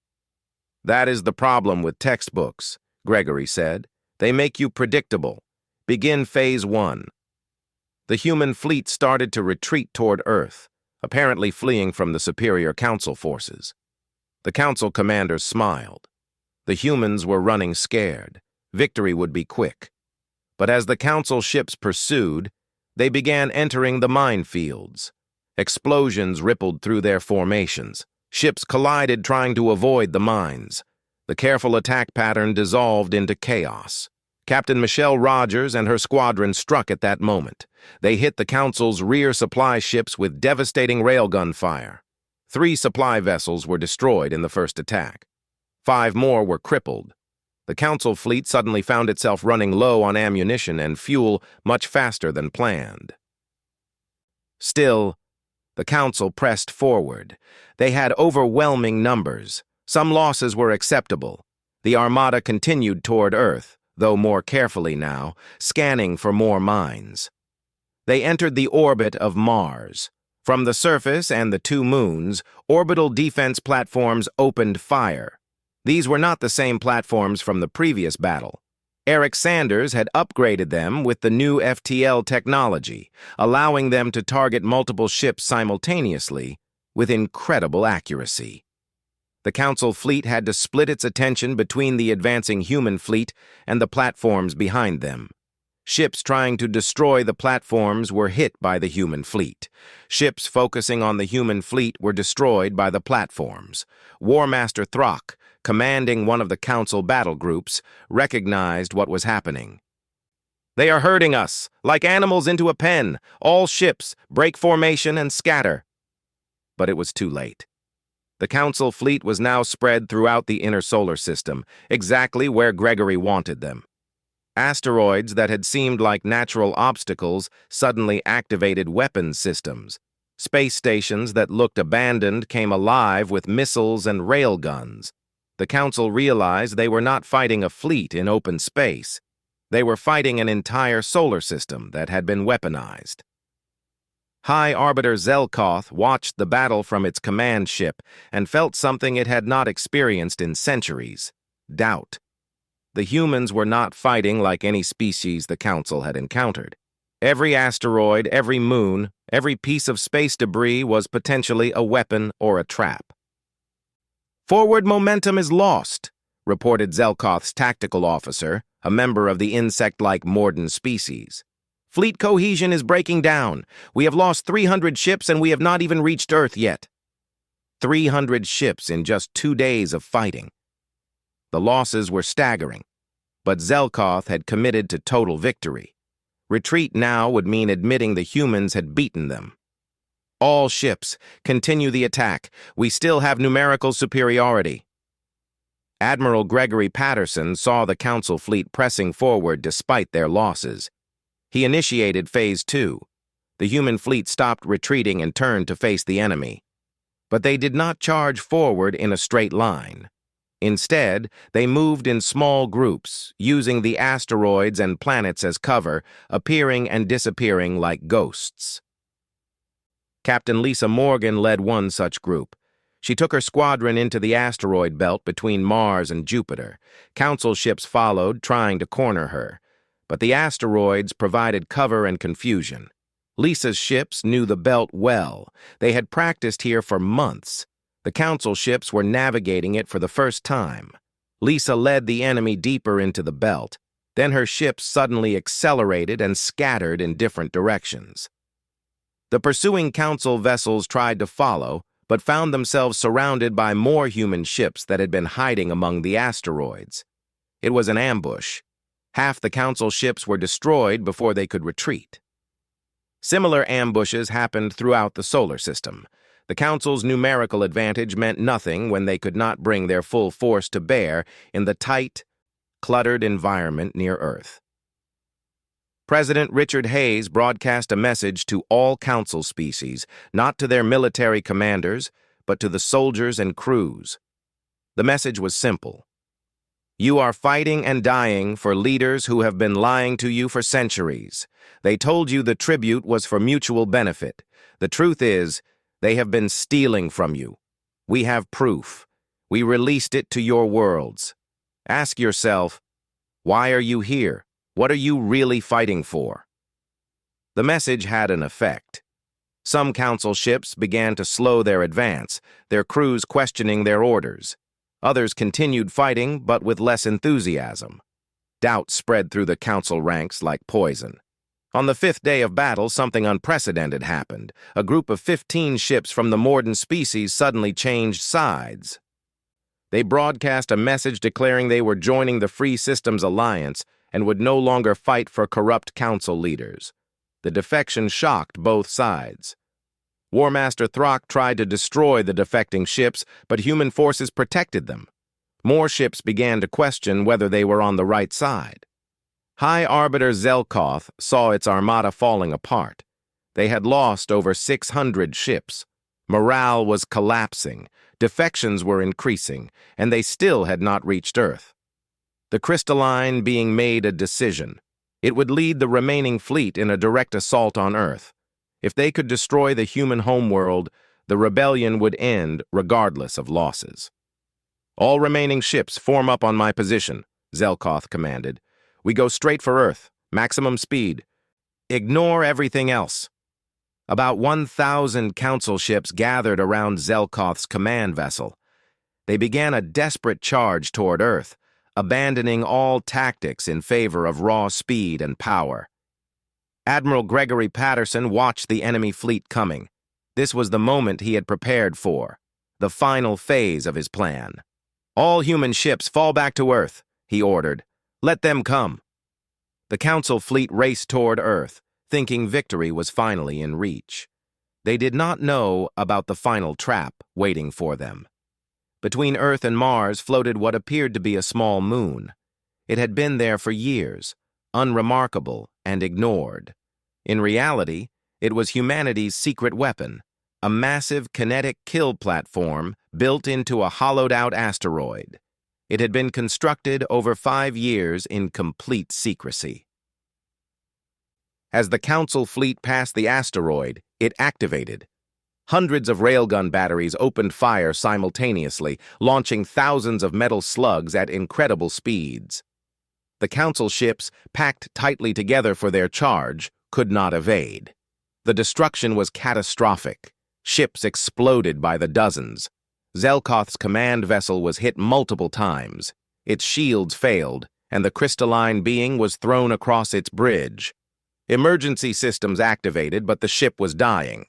That is the problem with textbooks, Gregory said. They make you predictable. Begin Phase 1. The human fleet started to retreat toward Earth, apparently fleeing from the superior Council forces. The Council commanders smiled. The humans were running scared. Victory would be quick. But as the Council ships pursued, they began entering the minefields. Explosions rippled through their formations. Ships collided trying to avoid the mines. The careful attack pattern dissolved into chaos. Captain Michelle Rogers and her squadron struck at that moment. They hit the Council's rear supply ships with devastating railgun fire. 3 supply vessels were destroyed in the first attack. 5 more were crippled. The Council fleet suddenly found itself running low on ammunition and fuel much faster than planned. Still, the Council pressed forward. They had overwhelming numbers. Some losses were acceptable. The Armada continued toward Earth, though more carefully now, scanning for more mines. They entered the orbit of Mars. From the surface and the 2 moons, orbital defense platforms opened fire. These were not the same platforms from the previous battle. Eric Sanders had upgraded them with the new FTL technology, allowing them to target multiple ships simultaneously with incredible accuracy. The Council fleet had to split its attention between the advancing human fleet and the platforms behind them. Ships trying to destroy the platforms were hit by the human fleet. Ships focusing on the human fleet were destroyed by the platforms. War Master Throck, commanding one of the Council battle groups, recognized what was happening. "They are herding us, like animals into a pen. All ships, break formation and scatter." But it was too late. The Council fleet was now spread throughout the inner solar system, exactly where Gregory wanted them. Asteroids that had seemed like natural obstacles suddenly activated weapons systems. Space stations that looked abandoned came alive with missiles and railguns. The Council realized they were not fighting a fleet in open space. They were fighting an entire solar system that had been weaponized. High Arbiter Zelkoth watched the battle from its command ship and felt something it had not experienced in centuries: doubt. The humans were not fighting like any species the Council had encountered. Every asteroid, every moon, every piece of space debris was potentially a weapon or a trap. "Forward momentum is lost," reported Zelkoth's tactical officer, a member of the insect-like Morden species. "Fleet cohesion is breaking down. We have lost 300 ships and we have not even reached Earth yet." 300 ships in just 2 days of fighting. The losses were staggering, but Zelkoth had committed to total victory. Retreat now would mean admitting the humans had beaten them. "All ships, continue the attack. We still have numerical superiority." Admiral Gregory Patterson saw the Council fleet pressing forward despite their losses. He initiated Phase 2. The human fleet stopped retreating and turned to face the enemy. But they did not charge forward in a straight line. Instead, they moved in small groups, using the asteroids and planets as cover, appearing and disappearing like ghosts. Captain Lisa Morgan led one such group. She took her squadron into the asteroid belt between Mars and Jupiter. Council ships followed, trying to corner her. But the asteroids provided cover and confusion. Lisa's ships knew the belt well. They had practiced here for months. The Council ships were navigating it for the first time. Lisa led the enemy deeper into the belt. Then her ships suddenly accelerated and scattered in different directions. The pursuing Council vessels tried to follow, but found themselves surrounded by more human ships that had been hiding among the asteroids. It was an ambush. Half the Council ships were destroyed before they could retreat. Similar ambushes happened throughout the solar system. The Council's numerical advantage meant nothing when they could not bring their full force to bear in the tight, cluttered environment near Earth. President Richard Hayes broadcast a message to all Council species, not to their military commanders, but to the soldiers and crews. The message was simple. "You are fighting and dying for leaders who have been lying to you for centuries. They told you the tribute was for mutual benefit. The truth is, they have been stealing from you. We have proof. We released it to your worlds. Ask yourself, why are you here? What are you really fighting for? The message had an effect. Some council ships began to slow their advance, their crews questioning their orders. Others continued fighting, but with less enthusiasm. Doubt spread through the council ranks like poison. On the 5th day of battle, something unprecedented happened. A group of 15 ships from the Morden species suddenly changed sides. They broadcast a message declaring they were joining the Free Systems Alliance and would no longer fight for corrupt council leaders. The defection shocked both sides. War Master Throck tried to destroy the defecting ships, but human forces protected them. More ships began to question whether they were on the right side. High Arbiter Zelkoth saw its armada falling apart. They had lost over 600 ships. Morale was collapsing, defections were increasing, and they still had not reached Earth. The Crystalline being made a decision. It would lead the remaining fleet in a direct assault on Earth. If they could destroy the human homeworld, the rebellion would end regardless of losses. All remaining ships form up on my position, Zelkoth commanded. We go straight for Earth, maximum speed. Ignore everything else. About 1,000 council ships gathered around Zelkoth's command vessel. They began a desperate charge toward Earth, abandoning all tactics in favor of raw speed and power. Admiral Gregory Patterson watched the enemy fleet coming. This was the moment he had prepared for, the final phase of his plan. All human ships fall back to Earth, he ordered. Let them come. The Council fleet raced toward Earth, thinking victory was finally in reach. They did not know about the final trap waiting for them. Between Earth and Mars floated what appeared to be a small moon. It had been there for years, unremarkable and ignored. In reality, it was humanity's secret weapon, a massive kinetic kill platform built into a hollowed-out asteroid. It had been constructed over 5 years in complete secrecy. As the Council fleet passed the asteroid, it activated. Hundreds of railgun batteries opened fire simultaneously, launching thousands of metal slugs at incredible speeds. The Council ships, packed tightly together for their charge, could not evade. The destruction was catastrophic. Ships exploded by the dozens. Zelkoth's command vessel was hit multiple times. Its shields failed, and the crystalline being was thrown across its bridge. Emergency systems activated, but the ship was dying.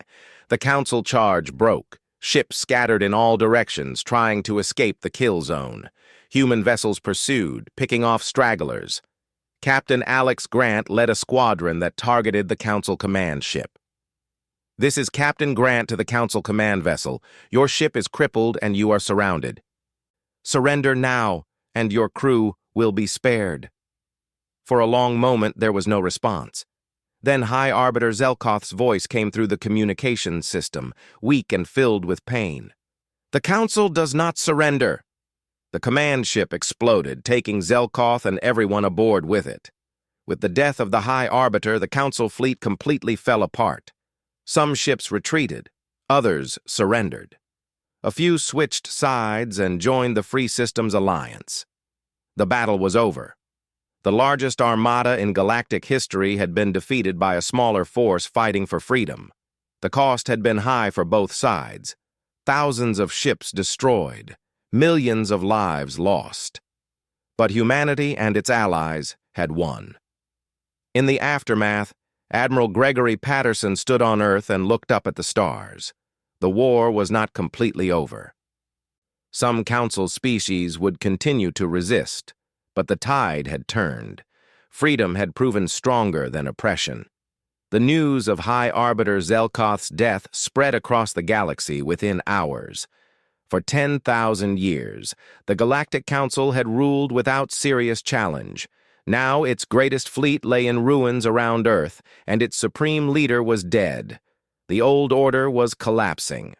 The Council charge broke. Ships scattered in all directions, trying to escape the kill zone. Human vessels pursued, picking off stragglers. Captain Alex Grant led a squadron that targeted the Council command ship. This is Captain Grant to the Council command vessel. Your ship is crippled and you are surrounded. Surrender now, and your crew will be spared. For a long moment, there was no response. Then High Arbiter Zelkoth's voice came through the communications system, weak and filled with pain. The Council does not surrender. The command ship exploded, taking Zelkoth and everyone aboard with it. With the death of the High Arbiter, the Council fleet completely fell apart. Some ships retreated, others surrendered. A few switched sides and joined the Free Systems Alliance. The battle was over. The largest armada in galactic history had been defeated by a smaller force fighting for freedom. The cost had been high for both sides. Thousands of ships destroyed, millions of lives lost. But humanity and its allies had won. In the aftermath, Admiral Gregory Patterson stood on Earth and looked up at the stars. The war was not completely over. Some Council species would continue to resist, but the tide had turned. Freedom had proven stronger than oppression. The news of High Arbiter Zelkoth's death spread across the galaxy within hours. For 10,000 years, the Galactic Council had ruled without serious challenge. Now its greatest fleet lay in ruins around Earth, and its supreme leader was dead. The old order was collapsing.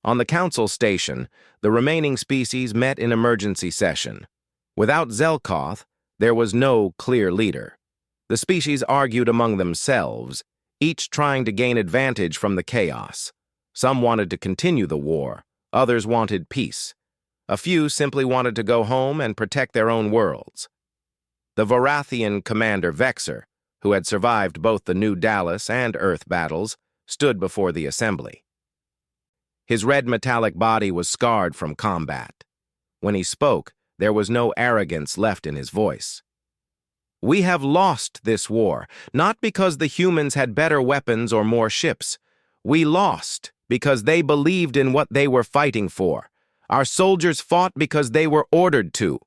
On the Council station, the remaining species met in emergency session. Without Zelkoth, there was no clear leader. The species argued among themselves, each trying to gain advantage from the chaos. Some wanted to continue the war, Others wanted peace. A few simply wanted to go home and protect their own worlds. The Vorathian commander Vexer, who had survived both the New Dallas and Earth battles, stood before the assembly. His red metallic body was scarred from combat. When he spoke, there was no arrogance left in his voice. We have lost this war, not because the humans had better weapons or more ships. We lost because they believed in what they were fighting for. Our soldiers fought because they were ordered to.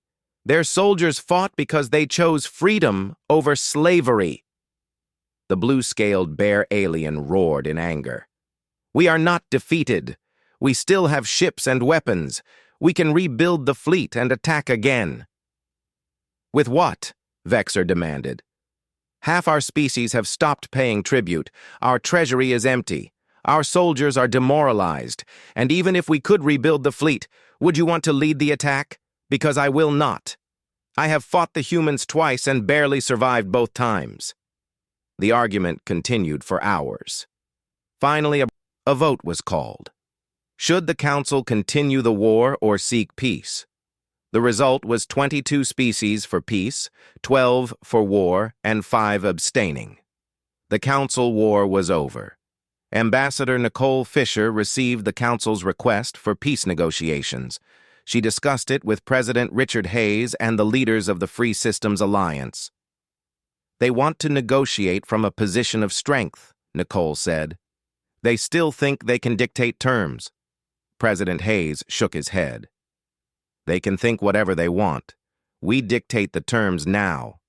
Their soldiers fought because they chose freedom over slavery. The blue-scaled bear alien roared in anger. We are not defeated. We still have ships and weapons. We can rebuild the fleet and attack again. With what? Vexer demanded. Half our species have stopped paying tribute. Our treasury is empty. Our soldiers are demoralized. And even if we could rebuild the fleet, would you want to lead the attack? Because I will not. I have fought the humans twice and barely survived both times. The argument continued for hours. Finally, a vote was called. Should the council continue the war or seek peace? The result was 22 species for peace, 12 for war, and 5 abstaining. The council war was over. Ambassador Nicole Fisher received the council's request for peace negotiations. She discussed it with President Richard Hayes and the leaders of the Free Systems Alliance. They want to negotiate from a position of strength, Nicole said. They still think they can dictate terms. President Hayes shook his head. They can think whatever they want. We dictate the terms now.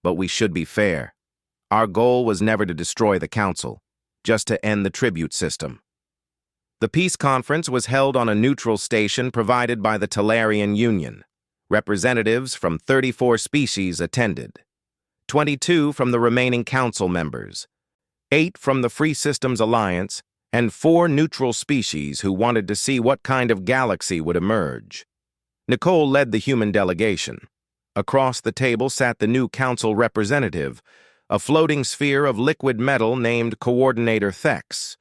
But we should be fair. Our goal was never to destroy the council, just to end the tribute system. The peace conference was held on a neutral station provided by the Talarian Union. Representatives from 34 species attended. 22 from the remaining council members, 8 from the Free Systems Alliance, and 4 neutral species who wanted to see what kind of galaxy would emerge. Nicole led the human delegation. Across the table sat the new council representative, a floating sphere of liquid metal named Coordinator Thex.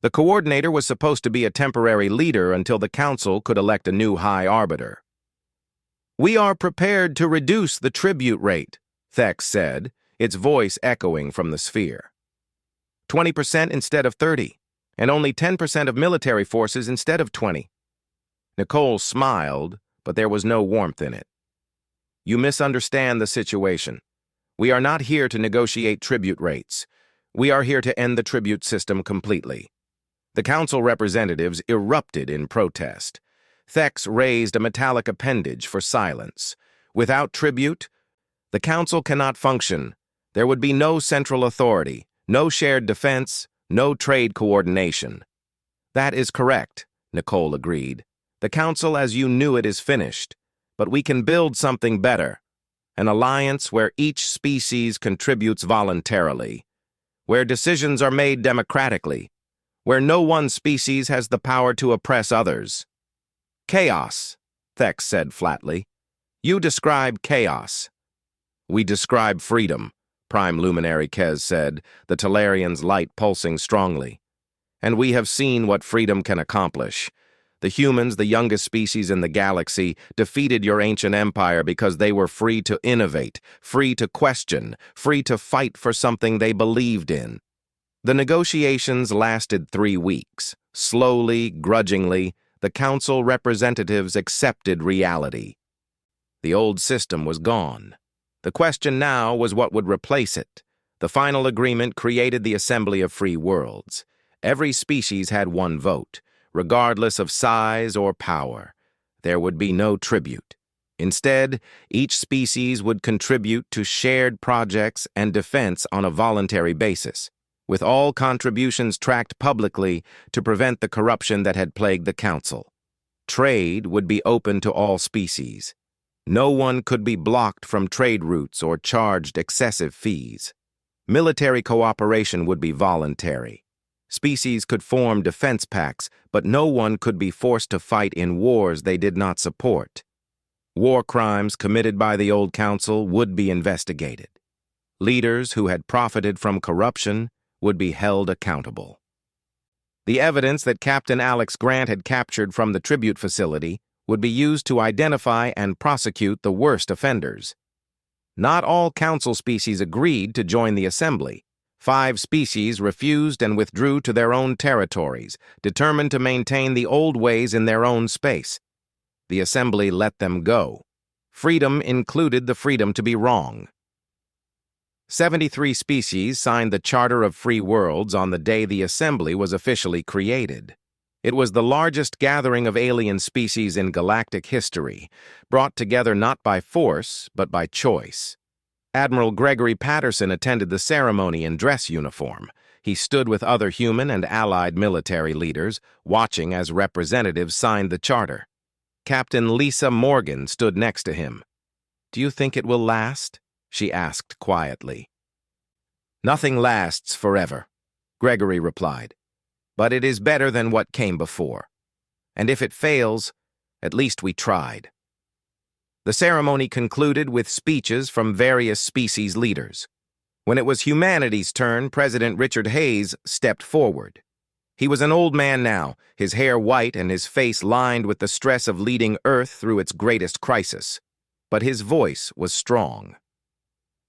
The coordinator was supposed to be a temporary leader until the council could elect a new high arbiter. We are prepared to reduce the tribute rate, Thex said, its voice echoing from the sphere. 20% instead of 30, and only 10% of military forces instead of 20. Nicole smiled, but there was no warmth in it. You misunderstand the situation. We are not here to negotiate tribute rates. We are here to end the tribute system completely. The council representatives erupted in protest. Thex raised a metallic appendage for silence. Without tribute, the council cannot function. There would be no central authority, no shared defense, no trade coordination. That is correct, Nicole agreed. The council as you knew it is finished, but we can build something better. An alliance where each species contributes voluntarily, where decisions are made democratically, where no one species has the power to oppress others. Chaos, Thex said flatly. You describe chaos. We describe freedom, Prime Luminary Kez said, the Talarian's light pulsing strongly. And we have seen what freedom can accomplish. The humans, the youngest species in the galaxy, defeated your ancient empire because they were free to innovate, free to question, free to fight for something they believed in. The negotiations lasted 3 weeks. Slowly, grudgingly, the council representatives accepted reality. The old system was gone. The question now was what would replace it. The final agreement created the Assembly of Free Worlds. Every species had one vote, regardless of size or power. There would be no tribute. Instead, each species would contribute to shared projects and defense on a voluntary basis, with all contributions tracked publicly to prevent the corruption that had plagued the Council. Trade would be open to all species. No one could be blocked from trade routes or charged excessive fees. Military cooperation would be voluntary. Species could form defense pacts, but no one could be forced to fight in wars they did not support. War crimes committed by the old council would be investigated. Leaders who had profited from corruption would be held accountable. The evidence that Captain Alex Grant had captured from the tribute facility would be used to identify and prosecute the worst offenders. Not all council species agreed to join the assembly. 5 species refused and withdrew to their own territories, determined to maintain the old ways in their own space. The assembly let them go. Freedom included the freedom to be wrong. 73 species signed the Charter of Free Worlds on the day the assembly was officially created. It was the largest gathering of alien species in galactic history, brought together not by force, but by choice. Admiral Gregory Patterson attended the ceremony in dress uniform. He stood with other human and allied military leaders, watching as representatives signed the charter. Captain Lisa Morgan stood next to him. "Do you think it will last?" she asked quietly. "Nothing lasts forever," Gregory replied. "But it is better than what came before. And if it fails, at least we tried." The ceremony concluded with speeches from various species leaders. When it was humanity's turn, President Richard Hayes stepped forward. He was an old man now, his hair white and his face lined with the stress of leading Earth through its greatest crisis. But his voice was strong.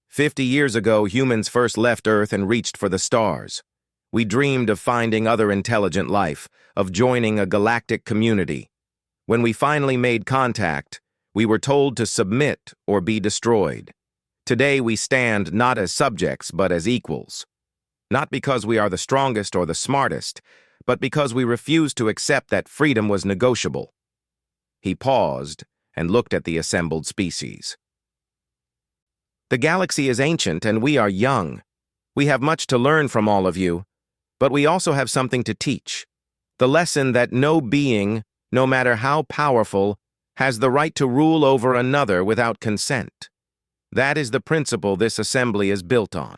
50 years ago, humans first left Earth and reached for the stars. We dreamed of finding other intelligent life, of joining a galactic community. When we finally made contact, we were told to submit or be destroyed. Today we stand not as subjects but as equals. Not because we are the strongest or the smartest, but because we refuse to accept that freedom was negotiable. He paused and looked at the assembled species. "The galaxy is ancient and we are young. We have much to learn from all of you, but we also have something to teach. The lesson that no being, no matter how powerful, has the right to rule over another without consent. That is the principle this assembly is built on.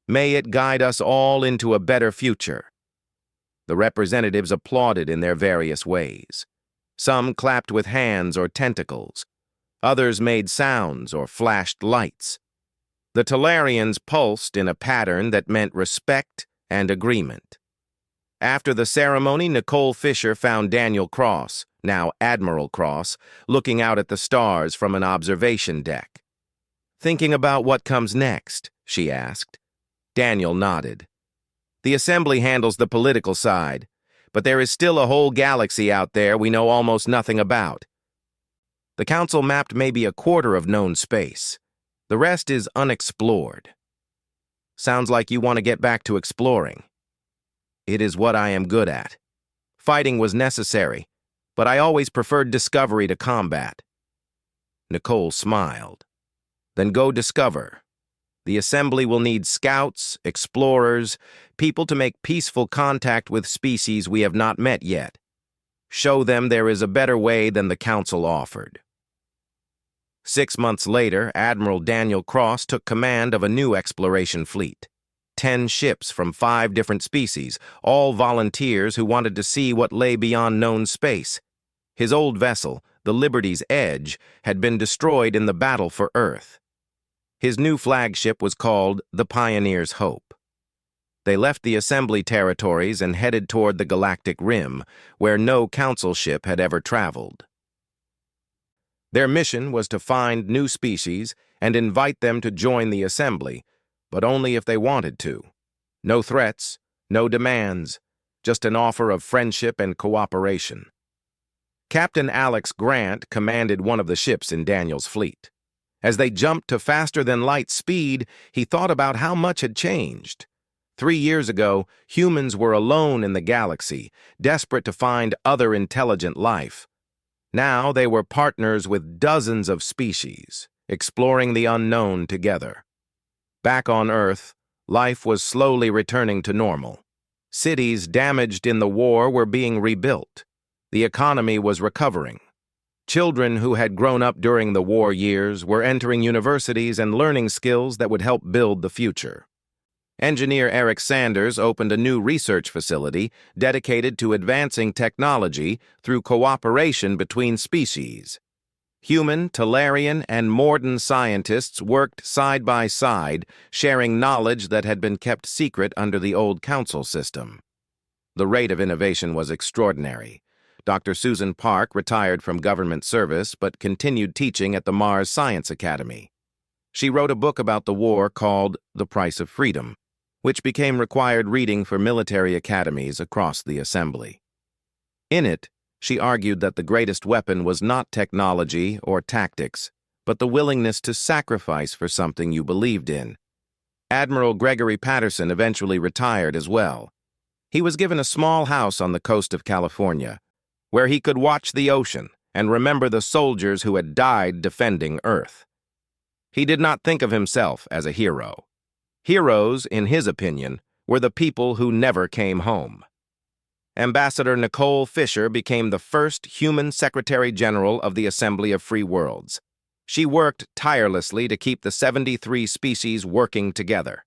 May it guide us all into a better future." The representatives applauded in their various ways. Some clapped with hands or tentacles. Others made sounds or flashed lights. The Talarians pulsed in a pattern that meant respect and agreement. After the ceremony, Nicole Fisher found Daniel Cross, now Admiral Cross, looking out at the stars from an observation deck. "Thinking about what comes next?" she asked. Daniel nodded. "The assembly handles the political side, but there is still a whole galaxy out there we know almost nothing about. The council mapped maybe a quarter of known space. The rest is unexplored." "Sounds like you want to get back to exploring." "It is what I am good at. Fighting was necessary, but I always preferred discovery to combat." Nicole smiled. "Then go discover. The assembly will need scouts, explorers, people to make peaceful contact with species we have not met yet. Show them there is a better way than the council offered." 6 months later, Admiral Daniel Cross took command of a new exploration fleet. 10 ships from 5 different species, all volunteers who wanted to see what lay beyond known space. His old vessel, the Liberty's Edge, had been destroyed in the battle for Earth. His new flagship was called the Pioneer's Hope. They left the assembly territories and headed toward the Galactic Rim, where no council ship had ever traveled. Their mission was to find new species and invite them to join the assembly, but only if they wanted to. No threats, no demands, just an offer of friendship and cooperation. Captain Alex Grant commanded one of the ships in Daniel's fleet. As they jumped to faster-than-light speed, he thought about how much had changed. 3 years ago, humans were alone in the galaxy, desperate to find other intelligent life. Now they were partners with dozens of species, exploring the unknown together. Back on Earth, life was slowly returning to normal. Cities damaged in the war were being rebuilt. The economy was recovering. Children who had grown up during the war years were entering universities and learning skills that would help build the future. Engineer Eric Sanders opened a new research facility dedicated to advancing technology through cooperation between species. Human, Talarian, and Morden scientists worked side by side, sharing knowledge that had been kept secret under the old council system. The rate of innovation was extraordinary. Dr. Susan Park retired from government service but continued teaching at the Mars Science Academy. She wrote a book about the war called The Price of Freedom, which became required reading for military academies across the assembly. In it, she argued that the greatest weapon was not technology or tactics, but the willingness to sacrifice for something you believed in. Admiral Gregory Patterson eventually retired as well. He was given a small house on the coast of California, where he could watch the ocean and remember the soldiers who had died defending Earth. He did not think of himself as a hero. Heroes, in his opinion, were the people who never came home. Ambassador Nicole Fisher became the first human Secretary General of the Assembly of Free Worlds. She worked tirelessly to keep the 73 species working together.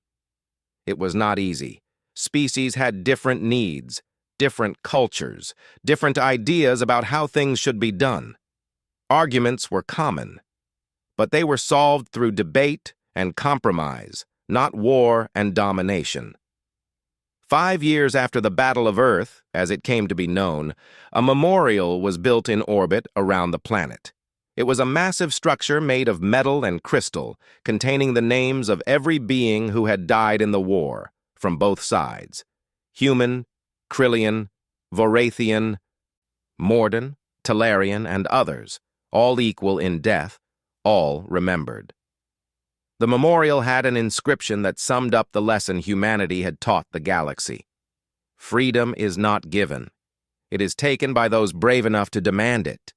It was not easy. Species had different needs, different cultures, different ideas about how things should be done. Arguments were common, but they were solved through debate and compromise, not war and domination. 5 years after the Battle of Earth, as it came to be known, a memorial was built in orbit around the planet. It was a massive structure made of metal and crystal, containing the names of every being who had died in the war, from both sides: human, Krillian, Vorathian, Morden, Talarian, and others, all equal in death, all remembered. The memorial had an inscription that summed up the lesson humanity had taught the galaxy. Freedom is not given. It is taken by those brave enough to demand it.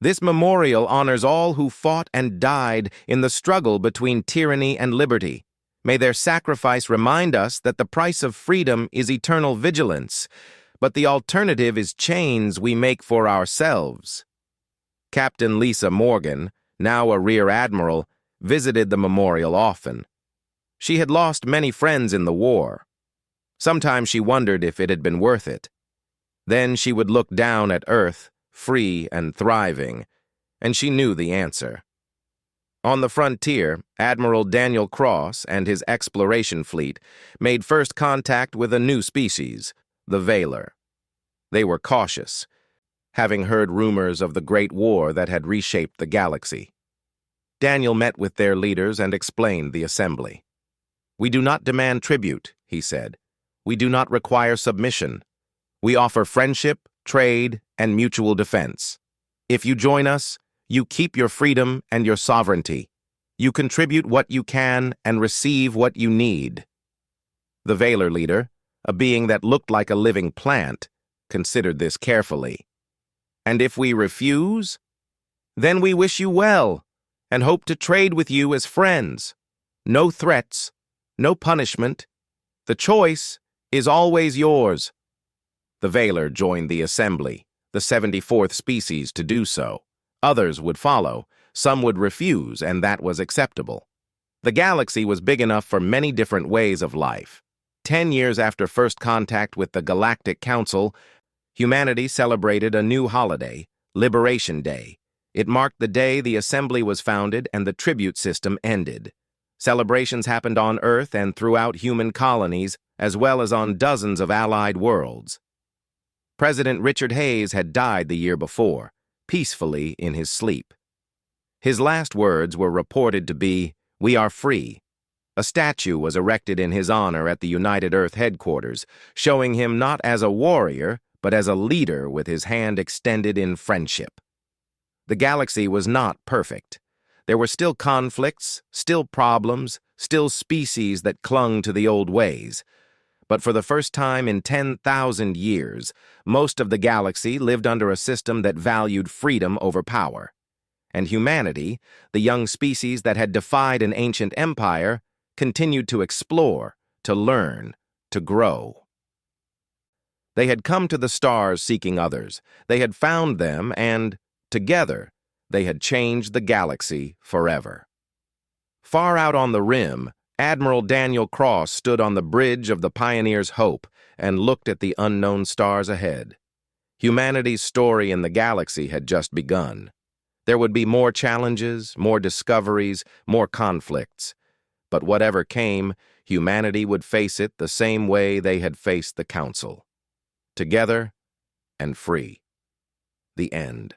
This memorial honors all who fought and died in the struggle between tyranny and liberty. May their sacrifice remind us that the price of freedom is eternal vigilance, but the alternative is chains we make for ourselves. Captain Lisa Morgan, now a Rear Admiral, visited the memorial often. She had lost many friends in the war. Sometimes she wondered if it had been worth it. Then she would look down at Earth, free and thriving, and she knew the answer. On the frontier, Admiral Daniel Cross and his exploration fleet made first contact with a new species, the Veiler. They were cautious, having heard rumors of the Great War that had reshaped the galaxy. Daniel met with their leaders and explained the assembly. "We do not demand tribute," he said. "We do not require submission. We offer friendship, trade, and mutual defense. If you join us, you keep your freedom and your sovereignty. You contribute what you can and receive what you need." The Veiler leader, a being that looked like a living plant, considered this carefully. "And if we refuse? Then we wish you well and hope to trade with you as friends. No threats, no punishment. The choice is always yours." The Veiler joined the assembly, the 74th species to do so. Others would follow, some would refuse, and that was acceptable. The galaxy was big enough for many different ways of life. 10 years after first contact with the Galactic Council, humanity celebrated a new holiday, Liberation Day. It marked the day the assembly was founded and the tribute system ended. Celebrations happened on Earth and throughout human colonies, as well as on dozens of allied worlds. President Richard Hayes had died the year before, peacefully in his sleep. His last words were reported to be, "We are free." A statue was erected in his honor at the United Earth headquarters, showing him not as a warrior, but as a leader with his hand extended in friendship. The galaxy was not perfect. There were still conflicts, still problems, still species that clung to the old ways. But for the first time in 10,000 years, most of the galaxy lived under a system that valued freedom over power. And humanity, the young species that had defied an ancient empire, continued to explore, to learn, to grow. They had come to the stars seeking others. They had found them and, together, they had changed the galaxy forever. Far out on the rim, Admiral Daniel Cross stood on the bridge of the Pioneer's Hope and looked at the unknown stars ahead. Humanity's story in the galaxy had just begun. There would be more challenges, more discoveries, more conflicts. But whatever came, humanity would face it the same way they had faced the Council. together and free. The end.